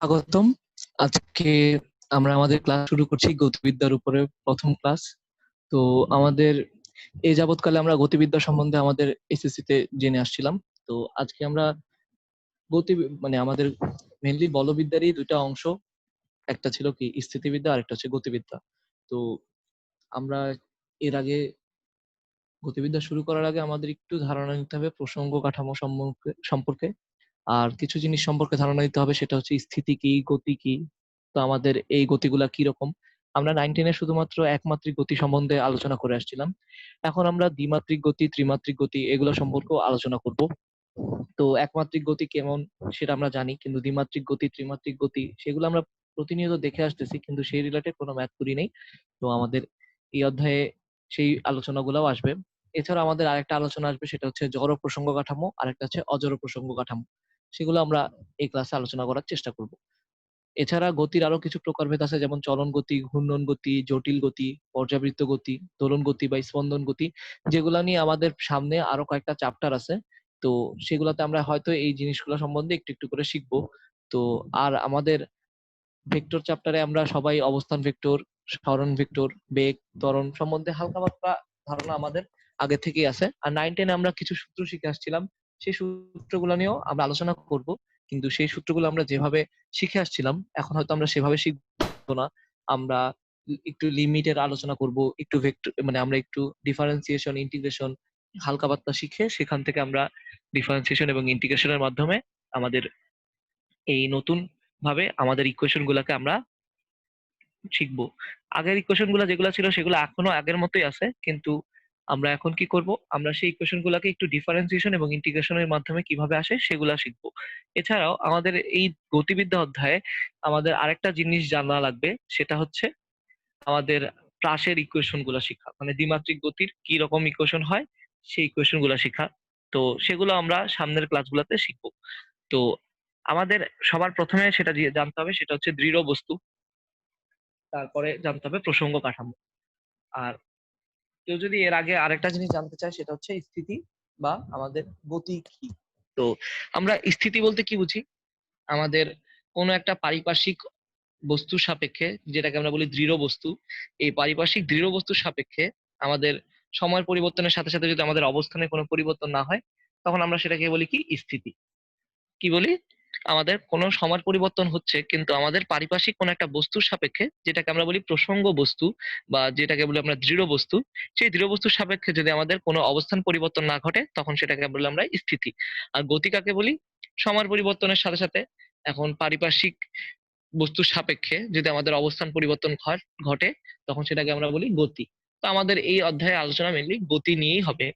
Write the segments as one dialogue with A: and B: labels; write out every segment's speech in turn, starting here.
A: স্বাগতম। আজকে আমরা আমাদের ক্লাস শুরু করছি গতিবিদ্যার উপরে, প্রথম ক্লাস। তো আমাদের এই যাবৎকালে আমরা গতিবিদ্যা সম্বন্ধে আমাদের এসএসসি তে জেনে আসছিলাম। তো আজকে আমরা গতি মানে আমাদের মেইনলি বলবিদ্যারই দুইটা অংশ, একটা ছিল কি স্থিতিবিদ্যা আর একটা হচ্ছে গতিবিদ্যা। তো আমরা এর আগে গতিবিদ্যা শুরু করার আগে আমাদের একটু ধারণা নিতে হবে প্রসঙ্গ কাঠামো সম্পর্কে। আর কিছু জিনিস সম্পর্কে ধারণা দিতে হবে, সেটা হচ্ছে স্থিতি কি, গতি কি। তো আমাদের এই গতিগুলা কি রকম। আমরা 9-10 শুধুমাত্র একমাত্রিক গতি সম্বন্ধে আলোচনা করে আসছিলাম। এখন আমরা দ্বিমাত্রিক গতি, ত্রিমাত্রিক গতি এগুলো সম্পর্কেও আলোচনা করব। তো একমাত্রিক গতি কেমন সেটা আমরা জানি, কিন্তু দ্বিমাত্রিক গতি, ত্রিমাত্রিক গতি সেগুলো আমরা প্রতিনিয়ত দেখে আসতেছি, কিন্তু সেই রিলেটেড কোনো ম্যাথ করি নেই। তো আমাদের এই অধ্যায়ে সেই আলোচনাগুলোও আসবে। এছাড়া আমাদের আরেকটা আলোচনা আসবে, সেটা হচ্ছে জড় প্রসঙ্গ কাঠামো, আরেকটা হচ্ছে অজড় প্রসঙ্গ কাঠামো। সেগুলো আমরা এই ক্লাসে আলোচনা করার চেষ্টা করব। এছাড়া গতির আরো কিছু প্রকারভেদ আছে, যেমন চলন গতি, ঘূর্ণন গতি, জটিল গতি, পর্যাবৃত্ত গতি, দোলন গতি বা স্পন্দন গতি, যেগুলা নিয়ে আমাদের সামনে আরো কয়েকটা চ্যাপ্টার আছে। তো সেগুলোতে আমরা হয়তো এই জিনিসগুলো সম্বন্ধে একটু একটু করে শিখবো। তো আর আমাদের ভেক্টর চ্যাপ্টারে আমরা সবাই অবস্থান ভেক্টর, সরণ ভেক্টর, বেগ, ত্বরণ সম্বন্ধে হালকা পাতলা ধারণা আমাদের আগে থেকেই আছে। আর 9-10 আমরা কিছু সূত্র শিখে আসছিলাম, সেই সূত্রগুলো নিয়েও আমরা আলোচনা করব। কিন্তু সেই সূত্রগুলো আমরা যেভাবে শিখে আসছিলাম, এখন হয়তো আমরা সেভাবে শিখবো না। আমরা একটু লিমিটের আলোচনা করব, একটু ভেক্টর আমরা একটু ডিফারেন্সিয়েশন, ইন্টিগ্রেশন হালকা পাতলা শিখে সেখান থেকে আমরা ডিফারেন্সিয়েশন এবং ইন্টিগ্রেশনের মাধ্যমে আমাদের এই নতুন ভাবে আমাদের ইকুয়েশন গুলাকে আমরা শিখবো। আগের ইকুয়েশন গুলা যেগুলো ছিল সেগুলো এখনো আগের মতোই আছে, কিন্তু আমরা এখন কি করব, আমরা সেই ইকুয়েশন গুলাকে একটু ডিফারেন্সিয়েশন এবং ইন্টিগ্রেশনের মাধ্যমে কিভাবে আসে সেগুলা শিখবো। এছাড়াও আমাদের এই গতিবিদ্যা অধ্যায়ে আমাদের আরেকটা জিনিস জানা লাগবে, সেটা হচ্ছে আমাদের প্রাসের ইকুয়েশন গুলা শেখা, মানে দ্বিমাত্রিক গতির কি রকম ইকুয়েশন হয় সেই ইকুয়েশন গুলা শেখা। তো সেগুলো আমরা সামনের ক্লাসগুলোতে শিখবো। তো আমাদের সবার প্রথমে সেটা জানতে হবে, সেটা হচ্ছে দৃঢ় বস্তু, তারপরে জানতে হবে প্রসঙ্গ কাঠামো। আর কেউ যদি এর আগে আরেকটা জিনিস জানতে চায়, সেটা হচ্ছে স্থিতি বা আমাদের গতি কি। তো আমরা স্থিতি বলতে কি বুঝি, আমাদের কোনো একটা পারিপার্শ্বিক বস্তুর সাপেক্ষে, যেটাকে আমরা বলি দৃঢ় বস্তু, এই পারিপার্শ্বিক দৃঢ় বস্তুর সাপেক্ষে আমাদের সময়ের পরিবর্তনের সাথে সাথে যদি আমাদের অবস্থানে কোনো পরিবর্তন না হয়, তখন আমরা সেটাকে বলি কি স্থিতি। কি বলি, আমাদের কোনো সময়ের পরিবর্তন হচ্ছে কিন্তু আমাদের পারিপার্শ্বিক কোনো একটা বস্তুর সাপেক্ষে, যেটাকে আমরা বলি প্রসঙ্গ বস্তু বা যেটাকে বলি আমরা দৃঢ় বস্তু, সেই দৃঢ় বস্তুর সাপেক্ষে যদি আমাদের কোনো অবস্থান পরিবর্তন না ঘটে, তখন সেটাকে বলি আমরা স্থিতি। আর গতি কাকে বলি, সময়ের পরিবর্তনের সাথে সাথে এখন পারিপার্শ্বিক বস্তুর সাপেক্ষে যদি আমাদের অবস্থান পরিবর্তন ঘটে, তখন সেটাকে আমরা বলি গতি। তো আমাদের এই অধ্যায়ে আলোচনা মেনলি গতি নিয়েই হবে।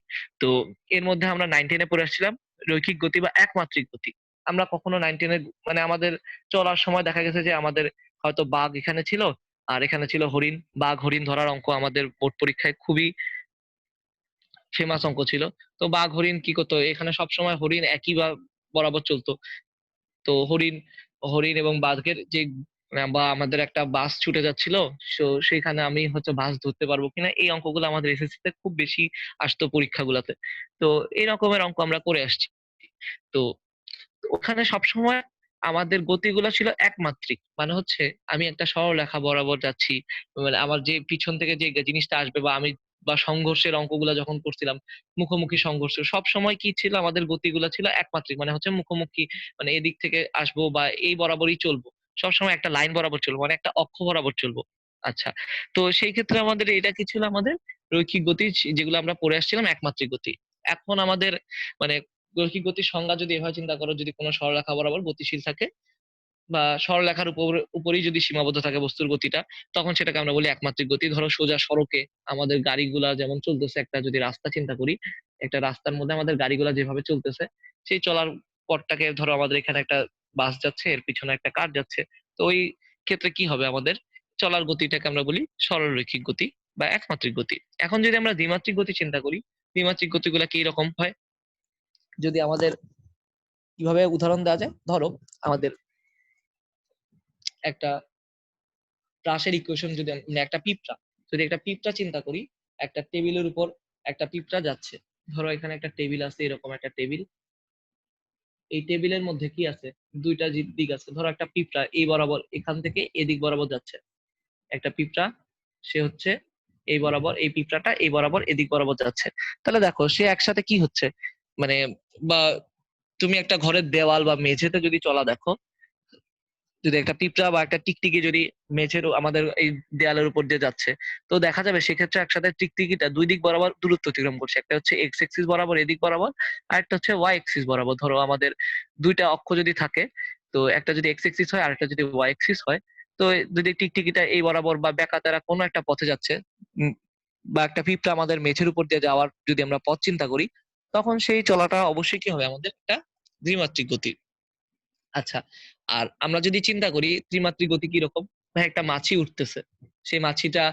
A: তো এর মধ্যে আমরা 9-10 পড়ে আসছিলাম রৈখিক গতি বা একমাত্রিক গতি। আমরা কখনো 9-10 আমাদের চলার সময় দেখা গেছে যে আমাদের হয়তো বাঘ এখানে ছিল আর এখানে ছিল হরিণ। বাঘ হরিণ ধরার অঙ্ক আমাদের বোর্ড পরীক্ষায় খুবই ফেমাস অঙ্ক ছিল। তো বাঘ হরিণ কি করতো, এখানে সবসময় হরিণ একই বা বরাবর চলতো। তো হরিণ হরিণ এবং বাঘের যে বা আমাদের একটা বাস ছুটে যাচ্ছিল, তো সেখানে আমি হচ্ছে বাস ধরতে পারবো কিনা, এই অঙ্কগুলো আমাদের এসএসসি তে খুব বেশি আসতো পরীক্ষাগুলোতে। তো এই রকমের অঙ্ক আমরা করে আসছি। তো ওখানে সবসময় আমাদের গতিগুলো ছিল একমাত্রিক, মানে হচ্ছে আমি একটা সরলরেখা বরাবর যাচ্ছি, মানে আমার যে পিছন থেকে যে জিনিসটা আসবে বা আমি বা সংঘর্ষের অঙ্কগুলা যখন করছিলাম, মুখোমুখি সংঘর্ষ, সব সময় কি ছিল, আমাদের গতিগুলো ছিল একমাত্রিক, মানে হচ্ছে মুখোমুখি, মানে এদিক থেকে আসবো বা এই বরাবরই চলবো, সবসময় একটা লাইন বরাবর চলবো, মানে একটা অক্ষ বরাবর চলবো। আচ্ছা, তো সেই ক্ষেত্রে আমাদের এটা কি ছিল, আমাদের রৈখিক গতি, যেগুলো আমরা পড়ে আসছিলাম একমাত্রিক গতি। এখন আমাদের মানে রৈখিক গতির সংজ্ঞা যদি এভাবে চিন্তা করো, যদি কোনো সরলরেখা বরাবর গতিশীল থাকে বা সরলরেখার উপরই যদি সীমাবদ্ধ থাকে বস্তুর গতিটা, তখন সেটাকে আমরা বলি একমাত্রিক গতি। ধরো সোজা সড়কে আমাদের গাড়িগুলা যেমন চলতেছে, একটা যদি রাস্তা চিন্তা করি, একটা রাস্তার মধ্যে আমাদের গাড়িগুলা যেভাবে চলতেছে, সেই চলার পথটাকে ধরো আমাদের এখানে একটা বাস যাচ্ছে, এর পিছনে একটা কার যাচ্ছে, তো ওই ক্ষেত্রে কি হবে, আমাদের চলার গতিটাকে আমরা বলি সরলরৈখিক গতি বা একমাত্রিক গতি। এখন যদি আমরা দ্বিমাত্রিক গতি চিন্তা করি, দ্বিমাত্রিক গতিগুলা কি রকম হয়, যদি আমাদের কিভাবে উদাহরণ দেওয়া যায়, ধরো আমাদের একটা প্রাসের ইকুয়েশন, যদি একটা পিঁপড়া, যদি একটা পিঁপড়া চিন্তা করি, একটা টেবিলের উপর একটা পিঁপড়া যাচ্ছে। ধরো এখানে একটা টেবিল আছে, এরকম একটা টেবিল, এই টেবিলের মধ্যে কি আছে, দুইটা দিক আছে। ধরো একটা পিঁপড়া এই বরাবর এখান থেকে এদিক বরাবর যাচ্ছে, একটা পিঁপড়া সে হচ্ছে এই বরাবর, এই পিঁপড়াটা এই বরাবর এদিক বরাবর যাচ্ছে। তাহলে দেখো সে একসাথে কি হচ্ছে, মানে বা তুমি একটা ঘরের দেওয়াল বা মেঝেতে যদি চলা দেখো, যদি একটা পিঁপড়া বা একটা টিকটিকি যদি মেঝের আমাদের এই দেয়ালের উপর দিয়ে যাচ্ছে, তো দেখা যাবে সেক্ষেত্রে একসাথে টিকটিকিটা দুই দিক বরাবর দূরত্ব অতিক্রম করছে। একটা হচ্ছে এক্স এক্সিস বরাবর এদিক বরাবর, আর একটা হচ্ছে ওয়াই এক্সিস বরাবর। ধরো আমাদের দুইটা অক্ষ যদি থাকে, তো একটা যদি এক্স এক্সিস হয় আর একটা যদি ওয়াই এক্সিস হয়, তো যদি টিকটিকিটা এই বরাবর বা বেকাতারা কোনো একটা পথে যাচ্ছে, উম, বা একটা পিঁপড়া আমাদের মেঝের উপর দিয়ে যাওয়ার যদি আমরা পথ চিন্তা করি, তখন সেই চলাটা অবশ্যই কি হবে, আমাদের একটা দ্বিমাত্রিক গতি। আচ্ছা, আর আমরা যদি চিন্তা করি ত্রিমাত্রিক গতি কিরকম, ভাই একটা মাছি উঠতেছে, সেই মাছিটা,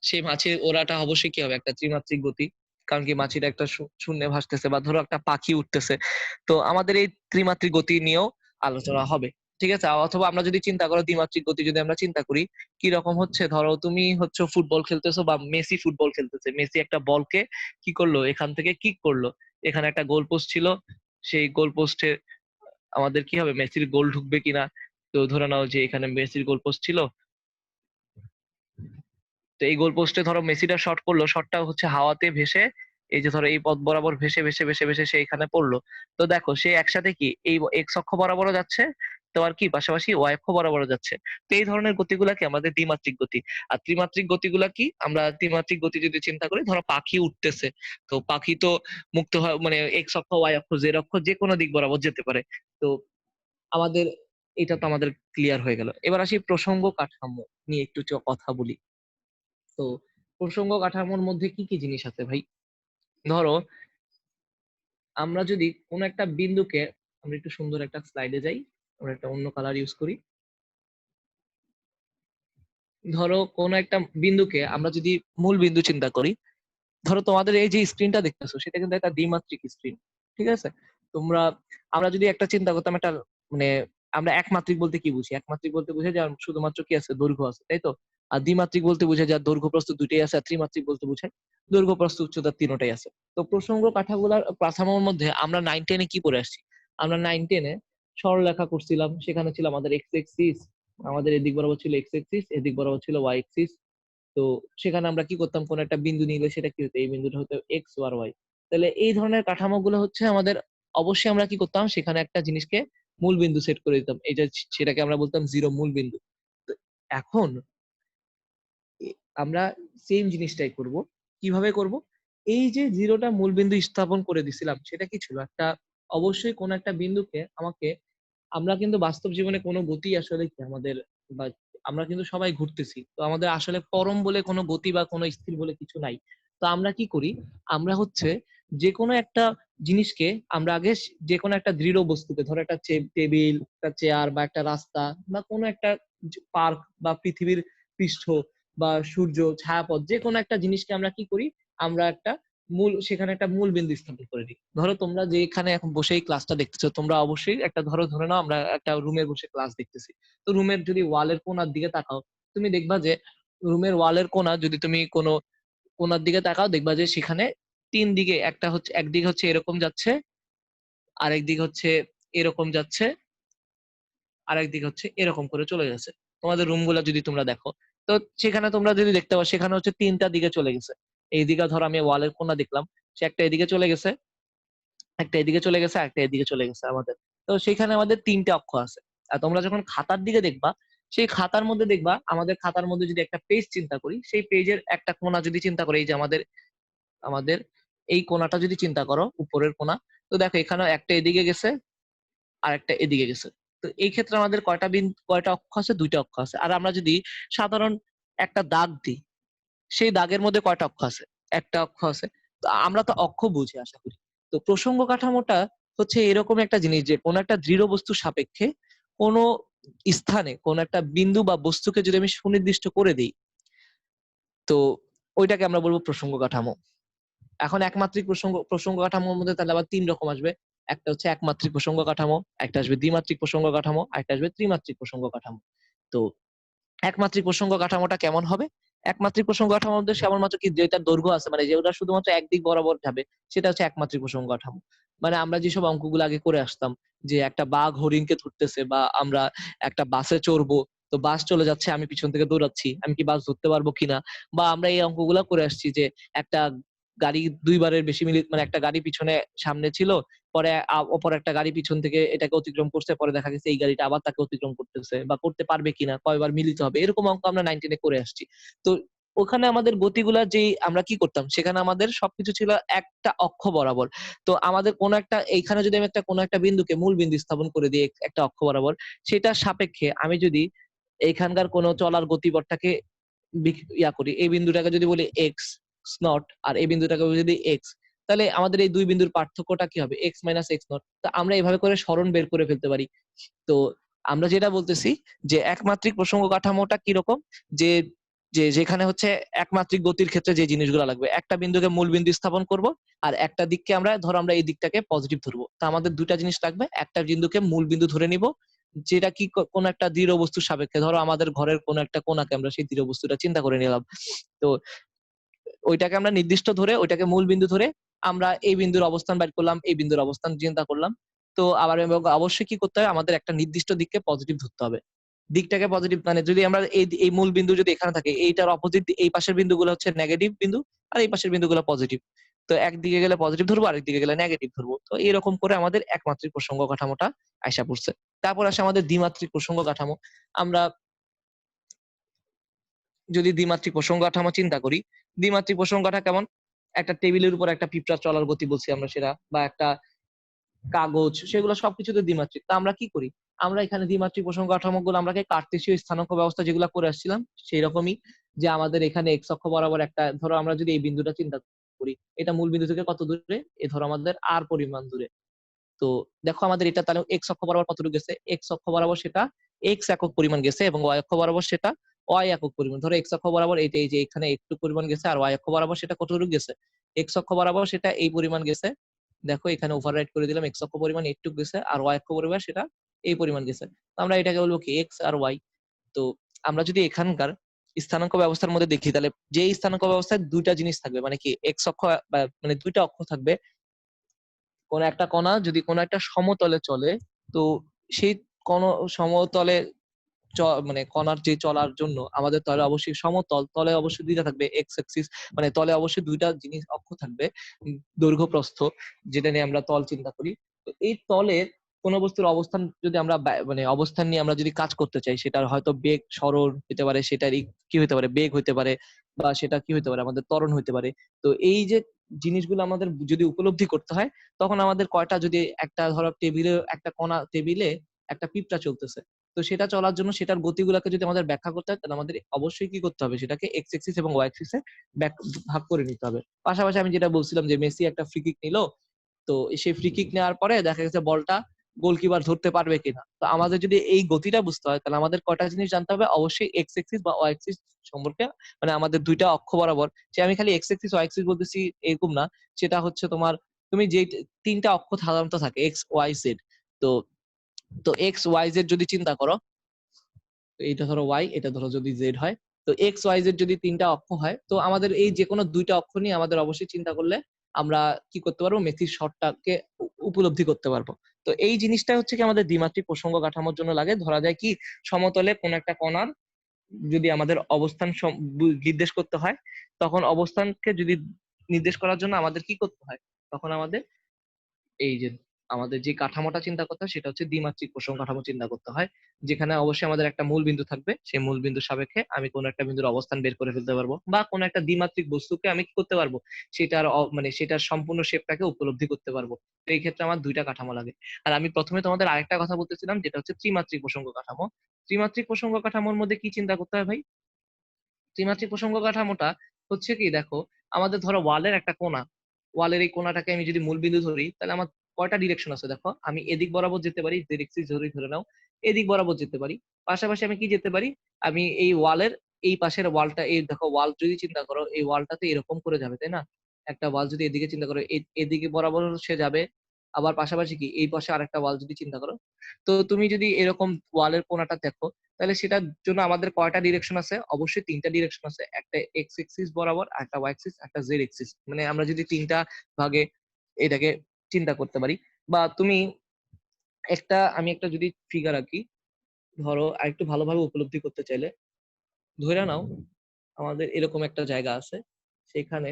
A: সেই মাছির ওড়াটা অবশ্যই কি হবে, একটা ত্রিমাত্রিক গতি। কারণ কি মাছিটা একটা শূন্যে ভাসতেছে, বা ধরো একটা পাখি উঠতেছে। তো আমাদের এই ত্রিমাত্রিক গতি নিয়েও আলোচনা হবে, ঠিক আছে। অথবা আমরা যদি চিন্তা করো দ্বিমাত্রিক গতি, যদি আমরা চিন্তা করি কি রকম হচ্ছে, ধরো তুমি হচ্ছে ফুটবল খেলতেছো বা মেসি ফুটবল খেলতেছে, মেসি একটা বলকে কি করলো, এখান থেকে কিক করলো, এখানে একটা গোল পোস্ট ছিল, সেই গোল পোস্টে আমাদের কি হবে, মেসির গোল ঢুকবে কিনা। তো ধরে নাও যে এখানে মেসির গোল পোস্ট ছিল, তো এই গোল পোস্টে ধরো মেসিটা শট করলো, শটটা হচ্ছে হাওয়াতে ভেসে, এই যে ধরো এই পথ বরাবর ভেসে ভেসে ভেসে ভেসে সে এখানে পড়লো। তো দেখো সে একসাথে কি এই এক্স অক্ষ বরাবরও যাচ্ছে, তো আর কি পাশাপাশি ওয়াই অক্ষ বরাবরও যাচ্ছে। তো এই ধরনের গতিগুলা কি আমাদের দ্বিমাত্রিক গতি। আর ত্রিমাত্রিক গতিগুলা কি, আমরা ত্রিমাত্রিক গতি যদি চিন্তা করি, ধরো পাখি উঠতেছে, তো পাখি তো মুক্ত হয়, মানে এক্স অক্ষ ওয়াই অক্ষ জেড অক্ষ যে কোনো দিক বরাবর যেতে পারে। তো আমাদের এটা তো আমাদের ক্লিয়ার হয়ে গেল। এবার আসি প্রসঙ্গ কাঠামো নিয়ে একটু কথা বলি। তো প্রসঙ্গ কাঠামোর মধ্যে কি কি জিনিস আছে ভাই, ধরো আমরা যদি কোনো একটা বিন্দুকে, আমরা একটু সুন্দর একটা স্লাইডে যাই, আমরা একটা অন্য কালার ইউজ করি। ধরো কোনো একটা বিন্দুকে আমরা যদি মূল বিন্দু চিন্তা করি, ধরো তোমাদের এই যে স্ক্রিনটা দেখতেছো সেটা কিন্তু একটা দ্বিমাত্রিক স্ক্রিন, ঠিক আছে। তোমরা, আমরা যদি একটা চিন্তা করতাম একটা, মানে আমরা একমাত্রিক বলতে কি বুঝি, একমাত্রিক বলতে বুঝে যার শুধুমাত্র কি আছে, দৈর্ঘ্য আছে, তাই তো। আর দ্বিমাত্রিক বলতে বুঝে যার দৈর্ঘ্য প্রস্থ দুইটাই আছে, আর ত্রিমাত্রিক বলতে বুঝায় দৈর্ঘ্য প্রস্থ উচ্চতা তিনটাই আছে। তো প্রসঙ্গ কাঠাগুলার কাঠামোর মধ্যে আমরা 9-10-এ কি পড়ে আসছি, আমরা 9-10-এ সরলরেখা করছিলাম, সেখানে ছিল আমাদের এক্স এক্সিস, আমাদের এদিক বরাবর ছিল এক্স এক্সিস, এদিক বরাবর ছিল ওয়াই এক্সিস। তো সেখানে আমরা কি করতাম, কোন একটা বিন্দু নিলে সেটা কি হতো, এই বিন্দুটা হতো এক্স আর ওয়াই। তাহলে এই ধরনের কাঠামোগুলো হচ্ছে আমাদের, অবশ্যই আমরা কি করতাম, সেখানে একটা জিনিসকে মূল বিন্দু সেট করে দিতাম, এটা সেটাকে আমরা বলতাম জিরো মূল বিন্দু। তো এখন আমরা সেম জিনিসটাই করব। কিভাবে করব, এই যে জিরোটা মূল বিন্দু স্থাপন করে দিছিলাম, সেটা কি ছিল, একটা অবশ্যই কোন একটা বিন্দুকে আমাকে, আমরা কিন্তু বাস্তব জীবনে কোনো গতি আসলে কি আমাদের, বা আমরা কিন্তু সবাই ঘুরতেছি, তো আমাদের আসলে পরম বলে কোনো গতি বা কোনো স্থির বলে কিছু নাই। তো আমরা কি করি, আমরা হচ্ছে যে কোনো একটা জিনিসকে, আমরা আগে যে কোনো একটা দৃঢ় বস্তুকে, ধরো একটা টেবিল, একটা চেয়ার বা একটা রাস্তা বা কোনো একটা পার্ক বা পৃথিবীর পৃষ্ঠ বা সূর্য, ছায়াপথ, যে কোনো একটা জিনিসকে আমরা কি করি, আমরা একটা মূল, সেখানে একটা মূল বিন্দু স্থাপন করে দিই। ধরো তোমরা যে এখানে এখন বসে এই ক্লাসটা দেখতেছো, তোমরা অবশ্যই একটা, ধরো ধরে নাও আমরা একটা রুমে বসে ক্লাস দেখতেছি। তো রুমের যদি ওয়ালের কোণার দিকে তাকাও, তুমি দেখবা যে রুমের ওয়ালের কোণা, যদি তুমি কোনো কোণার দিকে তাকাও, দেখবা যে সেখানে তিন দিকে, একটা হচ্ছে একদিকে হচ্ছে এরকম যাচ্ছে, আরেক দিকে হচ্ছে এরকম যাচ্ছে, আরেক দিকে হচ্ছে এরকম করে চলে গেছে। তোমাদের রুম গুলা যদি তোমরা দেখো, তো সেখানে তোমরা যদি দেখতে পাও, সেখানে হচ্ছে তিনটা দিকে চলে গেছে। এইদিকে ধরো আমি ওয়ালের কোণা দেখলাম, সে একটা এদিকে চলে গেছে, একটা এদিকে চলে গেছে, একটা এদিকে চলে গেছে আমাদের। তো সেখানে আমাদের তিনটে অক্ষ আছে। আর তোমরা যখন খাতার দিকে দেখবা, সেই খাতার মধ্যে দেখবা, আমাদের খাতার মধ্যে যদি একটা পেজ চিন্তা করি, সেই পেজের একটা কোণা যদি চিন্তা করি, এই যে আমাদের আমাদের এই কোণাটা যদি চিন্তা করো, উপরের কোণা, তো দেখো এখানে একটা এদিকে গেছে আর একটা এদিকে গেছে। তো এই ক্ষেত্রে আমাদের কয়টা অক্ষ আছে, দুইটা অক্ষ আছে। আর আমরা যদি সাধারণ একটা দাগ দিই, সেই দাগের মধ্যে কয়টা অক্ষ আছে, একটা অক্ষ আছে। তো আমরা তো অক্ষ বুঝি আশা করি। তো প্রসঙ্গ কাঠামোটা হচ্ছে এরকম একটা জিনিস, যে কোন একটা দৃঢ় বস্তু সাপেক্ষে কোন স্থানে কোন একটা বিন্দু বা বস্তুকে যদি আমি সুনির্দিষ্ট করে দিই, তো ওইটাকে আমরা বলবো প্রসঙ্গ কাঠামো। এখন একমাত্রিক প্রসঙ্গ প্রসঙ্গ কাঠামোর মধ্যে তাহলে আবার তিন রকম আসবে। একটা হচ্ছে একমাত্রিক প্রসঙ্গ কাঠামো, একটা আসবে দ্বিমাত্রিক প্রসঙ্গ কাঠামো, একটা আসবে ত্রিমাত্রিক প্রসঙ্গ কাঠামো। তো একমাত্রিক প্রসঙ্গ কাঠামোটা কেমন হবে, একমাত্রিক প্রসঙ্গ কাঠামোর মধ্যে কেবলমাত্র কি যেটার দৈর্ঘ্য আছে, মানে যেটা শুধুমাত্র একদিক বরাবর যাবে, সেটা হচ্ছে একমাত্রিক প্রসঙ্গ কাঠামো। মানে আমরা যেসব অঙ্কগুলো আগে করে আসতাম, যে একটা বাঘ হরিণকে ধরতেছে, বা আমরা একটা বাসে চড়বো, তো বাস চলে যাচ্ছে, আমি পিছন থেকে দৌড়াচ্ছি, আমি কি বাস ধরতে পারবো কিনা, বা আমরা এই অঙ্কগুলা করে আসছি যে একটা গাড়ি দুইবারের বেশি মিনিট, মানে একটা গাড়ি পিছনে সামনে ছিল, পরে অপর একটা গাড়ি পিছন থেকে এটাকে অতিক্রম করছে, পরে দেখা গেছে এই গাড়িটা আবার তাকে অতিক্রম করতেছে, বা করতে পারবে কিনা, কয়বার মিলিত হবে, এরকম অঙ্ক আমরা 19 করে আসছি। তো ওখানে আমাদের গতিগুলা যেই আমরা কি করতাম, সেখানে আমাদের সবকিছু ছিল একটা অক্ষ বরাবর। তো আমাদের কোন একটা, এইখানে যদি আমি একটা কোন একটা বিন্দুকে মূল বিন্দু স্থাপন করে দিই একটা অক্ষ বরাবর, সেটার সাপেক্ষে আমি যদি এইখানকার কোন চলার গতিপথটাকে ইয়া করি, এই বিন্দুটাকে যদি বলি এক্স নট, আর এই বিন্দুটাকে যদি এক্স, তাহলে আমাদের এই দুই বিন্দুর পার্থক্যটা কি হবে, এক্স মাইনাস এক্স নট। তো আমরা এইভাবে করে সরণ বের করে ফেলতে পারি। তো আমরা যেটা বলতেছি যে একমাত্রিক প্রসঙ্গ কাঠামোটা কিরকম, যে যে যেখানে হচ্ছে একমাত্রিক গতির ক্ষেত্রে যে জিনিসগুলো লাগবে, একটা বিন্দুকে মূল বিন্দু স্থাপন করব, আর একটা দিককে আমরা ধরো আমরা এই দিকটাকে পজিটিভ ধরবো, তা আমাদের দুইটা জিনিস লাগবে, একটা বিন্দুকে মূল বিন্দু ধরে নিব, যেটা কি কোন একটা দৃঢ় বস্তুর সাপেক্ষে, ধরো আমাদের ঘরের কোন একটা কোণাকে আমরা সেই দৃঢ় বস্তুটা চিন্তা করে নিলাম। তো ওইটাকে আমরা নির্দিষ্ট ধরে, ওইটাকে মূল বিন্দু ধরে আমরা এই বিন্দুর অবস্থান বের করলাম, এই বিন্দুর অবস্থান চিন্তা করলাম। তো আবার অবশ্যই কি করতে হবে, আমাদের একটা নির্দিষ্ট দিককে পজিটিভ ধরতে হবে। দিকটাকে পজিটিভ মানে যদি আমরা এই এই মূল বিন্দু যদি এখানে থাকে, এইটার অপোজিট এই পাশের বিন্দুগুলো হচ্ছে নেগেটিভ বিন্দু, আর এই পাশের বিন্দুগুলো পজিটিভ। তো একদিকে গেলে পজিটিভ ধরবো, আরেকদিকে গেলে নেগেটিভ ধরবো। তো এরকম করে আমাদের একমাত্রিক প্রসঙ্গ কাঠামোটা আইসা পড়ছে। তারপর আসে আমাদের দ্বিমাত্রিক প্রসঙ্গ কাঠামো। আমরা যদি দ্বিমাত্রিক প্রসঙ্গ কাঠামো চিন্তা করি, দ্বিমাত্রিক প্রসঙ্গ কাঠামো কেমন, একটা টেবিলের উপর একটা পিঁপড়া চলার গতি বলছি আমরা সেটা, বা একটা কাগজ, সেগুলো সবকিছুতে দ্বিমাত্রিক। তা আমরা কি করি, আমরা এখানে দ্বিমাত্রিক প্রসঙ্গ কাঠামো গুলো আমরা কার্তেশীয় স্থানাঙ্ক ব্যবস্থা যেগুলো করে আসছিলাম সেই রকমই, যে আমাদের এখানে এক্স অক্ষ বরাবর একটা, ধরো আমরা যদি এই বিন্দুটা চিন্তা করি, এটা মূল বিন্দু থেকে কত দূরে, এ ধরো আমাদের আর পরিমাণ দূরে। তো দেখো আমাদের এটা তাহলে এক্স অক্ষ বরাবর কতটুকু গেছে, এক্স অক্ষ বরাবর সেটা এক্স একক পরিমাণ গেছে, এবং ওয়াই অক্ষ বরাবর সেটা ওয়াই একক পরিমাণ। ধরো এক্স অক্ষ বরাবর এইটা, এই যে এখানে একটু পরিমাণ গেছে, আর ওয়াই অক্ষ বরাবর সেটা কতটুকু গেছে, এক্স অক্ষ বরাবর সেটা এই পরিমাণ গেছে। দেখো এখানে ওভাররাইট করে দিলাম, এক্স অক্ষ পরিমাণ একটু গেছে, আর ওয়াই অক্ষ পরিমাণ সেটা এই পরিমাণ গেছে। তো আমরা এটাকে বলবো কি, এক্স আর ওয়াই। তো আমরা যদি এখানকার স্থানাঙ্ক ব্যবস্থার মধ্যে দেখি, তাহলে যে স্থানাঙ্ক ব্যবস্থায় দুইটা জিনিস থাকবে, মানে কি এক্স অক্ষ, মানে দুইটা অক্ষ থাকবে। কোন একটা কণা যদি কোন একটা সমতলে চলে, তো সেই কোন সমতলে মানে কণার যে চলার জন্য আমাদের তলে অবশ্যই সমতল, তলে অবশ্যই দুইটা থাকবে, এক্স অ্যাক্সিস, মানে তলে অবশ্যই দুইটা জিনিস অক্ষ থাকবে, দৈর্ঘ্য প্রস্থ, যেটা নিয়ে আমরা তল চিন্তা করি। তো এই তলের কোন বস্তুর অবস্থান যদি আমরা মানে অবস্থান নিয়ে আমরা যদি কাজ করতে চাই, সেটার হয়তো বেগ সরণ হতে পারে, সেটারই কি হতে পারে, বেগ হইতে পারে, বা সেটা কি হতে পারে, আমাদের ত্বরণ হইতে পারে। তো এই যে জিনিসগুলো আমাদের যদি উপলব্ধি করতে হয়, তখন আমাদের কয়টা, যদি একটা ধরো টেবিলে একটা কণা, টেবিলে একটা পিঁপড়া চলতেছে, তো সেটা চলার জন্য সেটার গতিগুলোকে যদি আমাদের ব্যাখ্যা করতে হয়, তাহলে আমাদের অবশ্যই কি করতে হবে, সেটাকে এক্স এক্সিস এবং ওয়াই এক্সিসে ভাগ করে নিতে হবে। পাশাপাশি আমি যেটা বলছিলাম যে মেসি একটা ফ্রি কিক নিল, তো সেই ফ্রি কিক নেওয়ার পরে দেখা গেছে বলটা গোলকিপার ধরতে পারবে কিনা। তো আমাদের যদি এই গতিটা বুঝতে হয়, তাহলে আমাদের কয়টা জিনিস জানতে হবে, অবশ্যই এক্স এক্সিস বা ওয়াই এক্সিস সম্পর্কে, মানে আমাদের দুইটা অক্ষ বরাবর, যে আমি খালি এক্স এক্সিস ওয়াই এক্সিস বলতেছি এরকম না, সেটা হচ্ছে তোমার, তুমি যে তিনটা অক্ষ সাধারণত থাকে এক্স ওয়াই জেড। তো তো এক্স ওয়াই জেড যদি চিন্তা করো, তো এইটা ধরো ওয়াই, এটা ধরো যদি জেড হয়, তো এক্স ওয়াই জেড যদি তিনটা অক্ষ হয়, তো আমাদের এই যে কোনো দুইটা অক্ষ নিয়ে আমাদের অবশ্যই চিন্তা করলে আমরা কি করতে পারবো, মেসির শটটাকে উপলব্ধি করতে পারবো। তো এই জিনিসটা হচ্ছে কি আমাদের দ্বিমাত্রিক প্রসঙ্গ কাঠামোর জন্য লাগে। ধরা যায় কি, সমতলে কোন একটা কণার যদি আমাদের অবস্থান নির্দেশ করতে হয়, তখন অবস্থানকে যদি নির্দেশ করার জন্য আমাদের কি করতে হয়, তখন আমাদের এই যে আমাদের যে কাঠামোটা চিন্তা করতে হয়, সেটা হচ্ছে দ্বিমাত্রিক প্রসঙ্গ কাঠামো চিন্তা করতে হয়, যেখানে অবশ্যই আমাদের একটা মূল বিন্দু থাকবে, সেই মূল বিন্দুর সাপেক্ষে আমি কোন একটা বিন্দুর অবস্থান বের করে ফেলতে পারবো, বা কোন একটা দ্বিমাত্রিক বস্তুকে আমি কি করতে পারবো, সেটার মানে সেটার সম্পূর্ণ শেপটাকে উপলব্ধি করতে পারবো। তো এই ক্ষেত্রে আমার দুইটা কাঠামো লাগে। আর আমি প্রথমে তোমাদের আরেকটা কথা বলতেছিলাম, যেটা হচ্ছে ত্রিমাত্রিক প্রসঙ্গ কাঠামো। ত্রিমাত্রিক প্রসঙ্গ কাঠামোর মধ্যে কি চিন্তা করতে হয় ভাই, ত্রিমাত্রিক প্রসঙ্গ কাঠামোটা হচ্ছে কি, দেখো আমাদের ধরো ওয়ালের একটা কোণা, ওয়ালের এই কোণাটাকে আমি যদি মূল বিন্দু ধরি, তাহলে আমার কয়টা ডিরেকশন আছে দেখো, আমি এদিক বরাবর যেতে পারি, জেড এক্সিস ধরে নাও, এদিক বরাবর যেতে পারি। পাশাপাশি আমি কি যেতে পারি, আমি এই ওয়ালের এই পাশের ওয়ালটা, এই দেখো ওয়াল যদি চিন্তা করো, এই ওয়ালটাতে এরকম করে যাবে, তাই না, একটা ওয়াল যদি এদিকে চিন্তা করো, এদিকে বরাবর সে যাবে। আবার পাশাপাশি কি এই পাশে আরেকটা ওয়াল যদি চিন্তা করো, তো তুমি যদি এরকম ওয়ালের কোণাটা দেখো, তাহলে সেটার জন্য আমাদের কয়টা ডিরেকশন আছে, অবশ্যই তিনটা ডিরেকশন আছে, একটা এক্স এক্সিস বরাবর, একটা ওয়াই এক্সিস, একটা জেড এক্সিস। মানে আমরা যদি তিনটা ভাগে এটাকে চিন্তা করতে পারি। বা তুমি আমি একটা যদি ফিগার আঁকি, ধরো আরেকটু ভালোভাবে উপলব্ধি করতে চাইলে ধরে নাও আমাদের এরকম একটা জায়গা আছে, সেখানে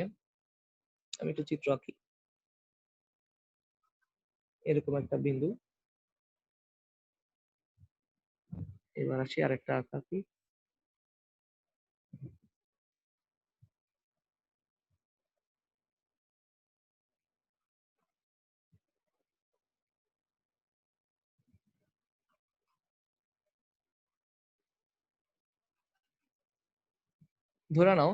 A: আমি একটু চিত্র আঁকি, এরকম একটা বিন্দু। এবার আসি আরেকটা আঁকি। ধরে নাও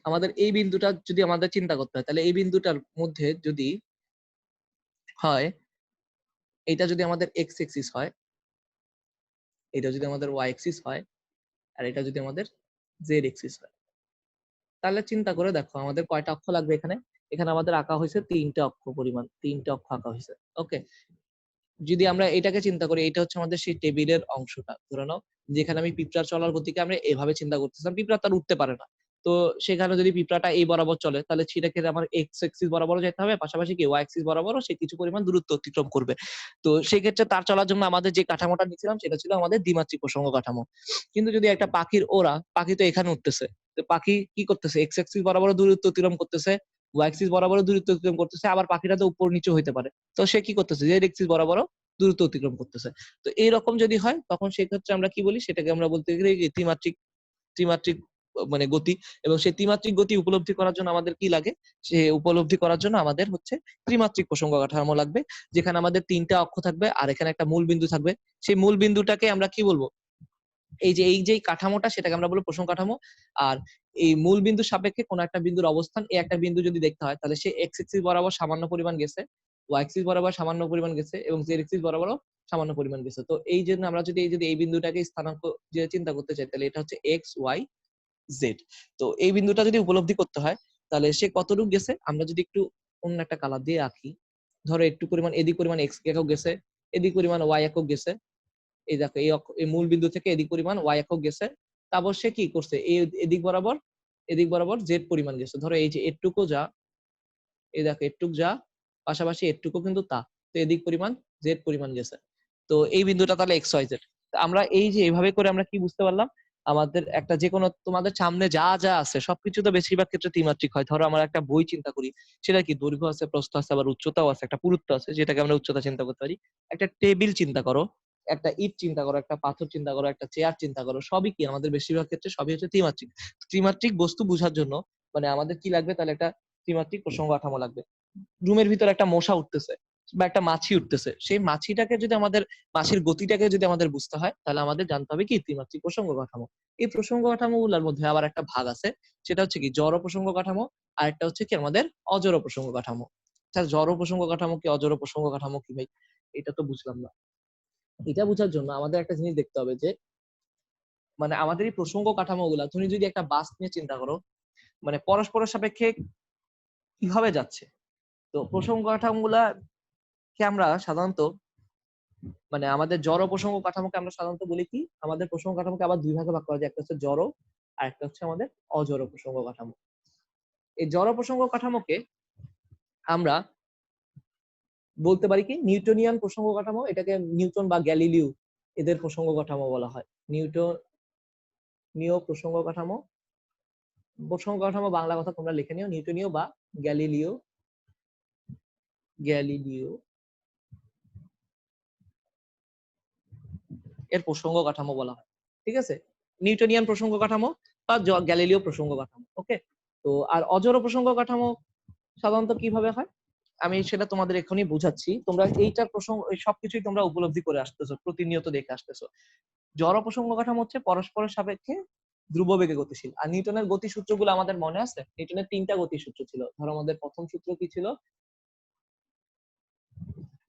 A: আমাদের এই বিন্দুটা যদি আমাদের চিন্তা করতে হয়, তাহলে এই বিন্দুটার মধ্যে যদি হয়, এটা যদি আমাদের এক্স এক্সিস হয়, এটা যদি আমাদের ওয়াই এক্সিস হয়, আর এটা যদি আমাদের জেড এক্সিস হয়, তাহলে চিন্তা করে দেখো আমাদের কয়টা অক্ষ লাগবে এখানে। এখানে আমাদের আঁকা হয়েছে 3টে অক্ষ পরিমাণ, 3টে অক্ষ আঁকা হয়েছে। ওকে, যদি আমরা এটাকে চিন্তা করি, এটা হচ্ছে আমাদের সেই টেবিলের অংশটা। ধরে নাও যেখানে আমি পিঁপড়ার চলার গতিকে আমরা এভাবে চিন্তা করতেছিলাম, পিঁপড়া তার উঠতে পারে না, তো সেখানে যদি পিঁপড়াটা এই বরাবর চলে, তাহলে সেটাকে আমার এক্স এক্সিস বরাবরও যেতে হবে, পাশাপাশি কি ওয়াই এক্সিস বরাবরও সে কিছু পরিমাণ দূরত্ব অতিক্রম করবে। তো সেই ক্ষেত্রে তার চলার জন্য আমাদের যে কাঠামোটা নিয়েছিলাম সেটা ছিল আমাদের দ্বিমাত্রিক প্রসঙ্গ কাঠামো। কিন্তু যদি একটা পাখির পাখি তো এখানে উঠতেছে, তো পাখি কি করতেছে, এক্স এক্সিস বরাবর দূরত্ব অতিক্রম করতেছে, ওয়াই এক্সিস বরাবর দূরত্ব অতিক্রম করতেছে, আবার পাখিটা তো উপর নিচে হইতে পারে, তো সে কি করতেছে, জেড এক্সিস বরাবরও দূরত্ব অতিক্রম করতেছে। তো এইরকম যদি হয়, তখন সেক্ষেত্রে আমরা কি বলি, সেটাকে আমরা বলতে গেলে ত্রিমাত্রিক ত্রিমাত্রিক মানে গতি। এবং সেই ত্রিমাত্রিক গতি উপলব্ধি করার জন্য আমাদের কি লাগে, সে উপলব্ধি করার জন্য আমাদের হচ্ছে ত্রিমাত্রিক প্রসঙ্গ কাঠামো লাগবে, যেখানে আমাদের 3টে অক্ষ থাকবে আর এখানে একটা মূল বিন্দু থাকবে। সেই মূল বিন্দুটাকে আমরা কি বলবো, এই যে কাঠামোটা, সেটাকে আমরা বলবো প্রসঙ্গ কাঠামো। আর এই মূল বিন্দুর সাপেক্ষে কোন একটা বিন্দুর অবস্থান, এই একটা বিন্দু যদি দেখতে হয়, তাহলে সে এক্স এক্সিস বরাবর সামান্য পরিমাণ গেছে, ওয়াই এক্সিস বরাবর সামান্য পরিমাণ গেছে, এবং জেড এক্সিস বরাবরও সামান্য পরিমাণ গেছে। তো এই জন্য আমরা যদি এই বিন্দুটাকে স্থানাঙ্ক যে চিন্তা করতে চাই, তাহলে এটা হচ্ছে এক্স ওয়াই জেড। তো এই বিন্দুটা যদি উপলব্ধি করতে হয়, তাহলে সে কতটুকু গেছে, আমরা যদি একটু অন্য একটা কালার দিয়ে আঁকি, ধরো একটু পরিমাণ এদিক পরিমাণ এক্স একক গেছে, এদিক পরিমাণ ওয়াই একক গেছে, এই দেখো এই মূল বিন্দু থেকে এদিক পরিমাণ ওয়াই একক গেছে, তারপর সে কি করছে, এদিক বরাবর জেড পরিমাণ গেছে। ধরো এই যে এটুকু যা, এই দেখো এটুক যা, পাশাপাশি এটুকু কিন্তু তা, তো এদিক পরিমাণ জেড পরিমাণ গেছে। তো এই বিন্দুটা তাহলে এক্স ওয়াই জেড। আমরা এই যে এভাবে করে আমরা কি বুঝতে পারলাম, আমাদের একটা যে কোনো তোমাদের সামনে যা যা আছে সবকিছু তো বেশিরভাগ ক্ষেত্রে ত্রিমাত্রিক হয়। ধরো আমরা একটা বই চিন্তা করি, সেটা কি দৈর্ঘ্য আছে, প্রস্থ আছে, আবার উচ্চতাও আছে, একটা পুরুত্ব আছে, যেটাকে আমরা উচ্চতা চিন্তা করতে পারি। একটা টেবিল চিন্তা করো, একটা ইট চিন্তা করো, একটা পাথর চিন্তা করো, একটা চেয়ার চিন্তা করো, সবই কি আমাদের বেশিরভাগ ক্ষেত্রে সবই হচ্ছে ত্রিমাত্রিক। ত্রিমাত্রিক বস্তু বোঝার জন্য মানে আমাদের কি লাগবে, তাহলে একটা ত্রিমাত্রিক প্রসঙ্গ কাঠামো লাগবে। রুমের ভিতরে একটা মশা উঠতেছে বা একটা মাছি উঠতেছে, সেই মাছিটাকে যদি আমাদের, মাছির গতিটাকে যদি আমাদের বুঝতে হয়, তাহলে আমাদের জানতে হবে কি ত্রিমাত্রিক প্রসঙ্গ কাঠামো। এই প্রসঙ্গ কাঠামো গুলোর মধ্যে আবার একটা ভাগ আছে, সেটা হচ্ছে কি জড় প্রসঙ্গ কাঠামো, আর একটা হচ্ছে কি আমাদের অজড় প্রসঙ্গ কাঠামো। আচ্ছা, জড় প্রসঙ্গ কাঠামো কি অজড় প্রসঙ্গ কাঠামো কি ভাই, এটা তো বুঝলাম না। এটা বোঝার জন্য আমাদের একটা জিনিস দেখতে হবে যে মানে আমাদের এই প্রসঙ্গ কাঠামো গুলা, তুমি যদি একটা বাস নিয়ে চিন্তা করো, মানে পরস্পরের সাপেক্ষে কিভাবে যাচ্ছে। তো প্রসঙ্গ কাঠামো গুলা কে আমরা সাধারণত মানে আমাদের জড় প্রসঙ্গ কাঠামোকে আমরা সাধারণত বলি কি, আমাদের প্রসঙ্গ কাঠামোকে আবার দুই ভাগে ভাগ করা যায়, একটা হচ্ছে জড় আর একটা হচ্ছে আমাদের অজড় প্রসঙ্গ কাঠামো। এই জড় প্রসঙ্গ কাঠামোকে আমরা বলতে পারি কি নিউটনিয়ান প্রসঙ্গ কাঠামো, এটাকে নিউটন বা গ্যালিলিও এদের প্রসঙ্গ কাঠামো বলা হয়। নিউটনীয় প্রসঙ্গ কাঠামো, প্রসঙ্গ কাঠামো বাংলা কথা তোমরা লিখে নিও, নিউটনীয় বা গ্যালিলিও, গ্যালিলিও এর প্রসঙ্গ কাঠামো বলা হয়। ঠিক আছে, নিউটনিয়ান প্রসঙ্গ কাঠামো বা গ্যালিলিও প্রসঙ্গ কাঠামো। ওকে, তো আর অজড় প্রসঙ্গ কাঠামো সাধারণত কিভাবে হয় আমি সেটা তোমাদের এখনই বুঝাচ্ছি, তোমরা এইটার প্রসঙ্গ সবকিছুই তোমরা উপলব্ধি করে আসতেছো, প্রতিনিয়ত দেখে আসতেছো। জড় প্রসঙ্গ কাঠামো হচ্ছে পরস্পরের সাপেক্ষে ধ্রুব বেগে গতিশীল। আর নিউটনের গতি সূত্রগুলো আমাদের মনে আছে, নিউটনের 3টা গতি সূত্র ছিল। ধরো আমাদের প্রথম সূত্র কি ছিল,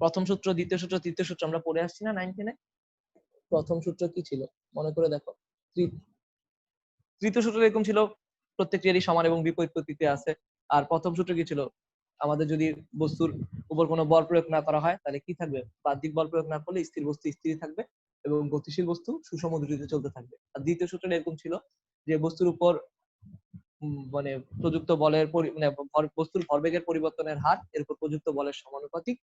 A: প্রথম সূত্র, দ্বিতীয় সূত্র, তৃতীয় সূত্র আমরা পড়ে আসছি না 9-10-এ। প্রথম সূত্র কি ছিল মনে করে দেখো, তৃতীয় সূত্র এরকম ছিল, প্রত্যেক ক্রিয়ারই সমান এবং বিপরীত প্রতিক্রিয়া আছে। আর প্রথম সূত্র কি ছিল, আমাদের যদি বস্তুর উপর কোনো বল প্রয়োগ না করা হয়, তাহলে কি থাকবে, বাহ্যিক বল প্রয়োগ না করলে স্থির বস্তু স্থির থাকবে এবং গতিশীল বস্তু সুষম দ্রুতিতে চলতে থাকবে। আর দ্বিতীয় সূত্রটা এরকম ছিল যে বস্তুর উপর মানে প্রযুক্ত বলের মানে বস্তুর ভরবেগের পরিবর্তনের হার এর উপর প্রযুক্ত বলের সমানুপাতিক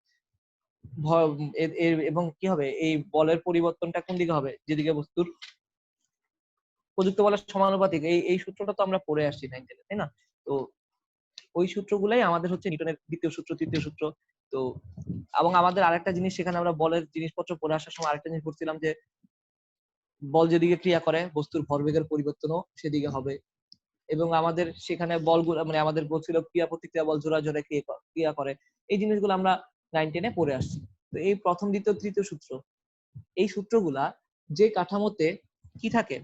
A: এবং কি হবে এই বলের পরিবর্তনটা কোন দিকে হবে, যেদিকে বস্তুর প্রযুক্ত বলের সমানুপাতিক। এই সূত্রটা তো আমরা পড়ে আসছি 9 10 তাই না? তো ওই সূত্রগুলাই আমাদের হচ্ছে নিউটনের দ্বিতীয় সূত্র, তৃতীয় সূত্র। তো এবং আমাদের আরেকটা জিনিস সেখানে আমরা বলের জিনিসপত্র পড়ে আসার সময় আরেকটা জিনিস পড়ছিলাম যে বল যেদিকে ক্রিয়া করে বস্তুর ভরবেগের পরিবর্তনও সেদিকে হবে। এবং আমাদের সেখানে বলগুলো মানে আমাদের বলছিল ক্রিয়া প্রতিক্রিয়া বল জোড়া জোড়া ক্রিয়া করে। এই জিনিসগুলো আমরা 9 10 পড়ে আসছি। তো এই প্রথম দ্বিতীয় তৃতীয় সূত্র, এই সূত্রগুলা যে কাঠামোতে কি থাকে,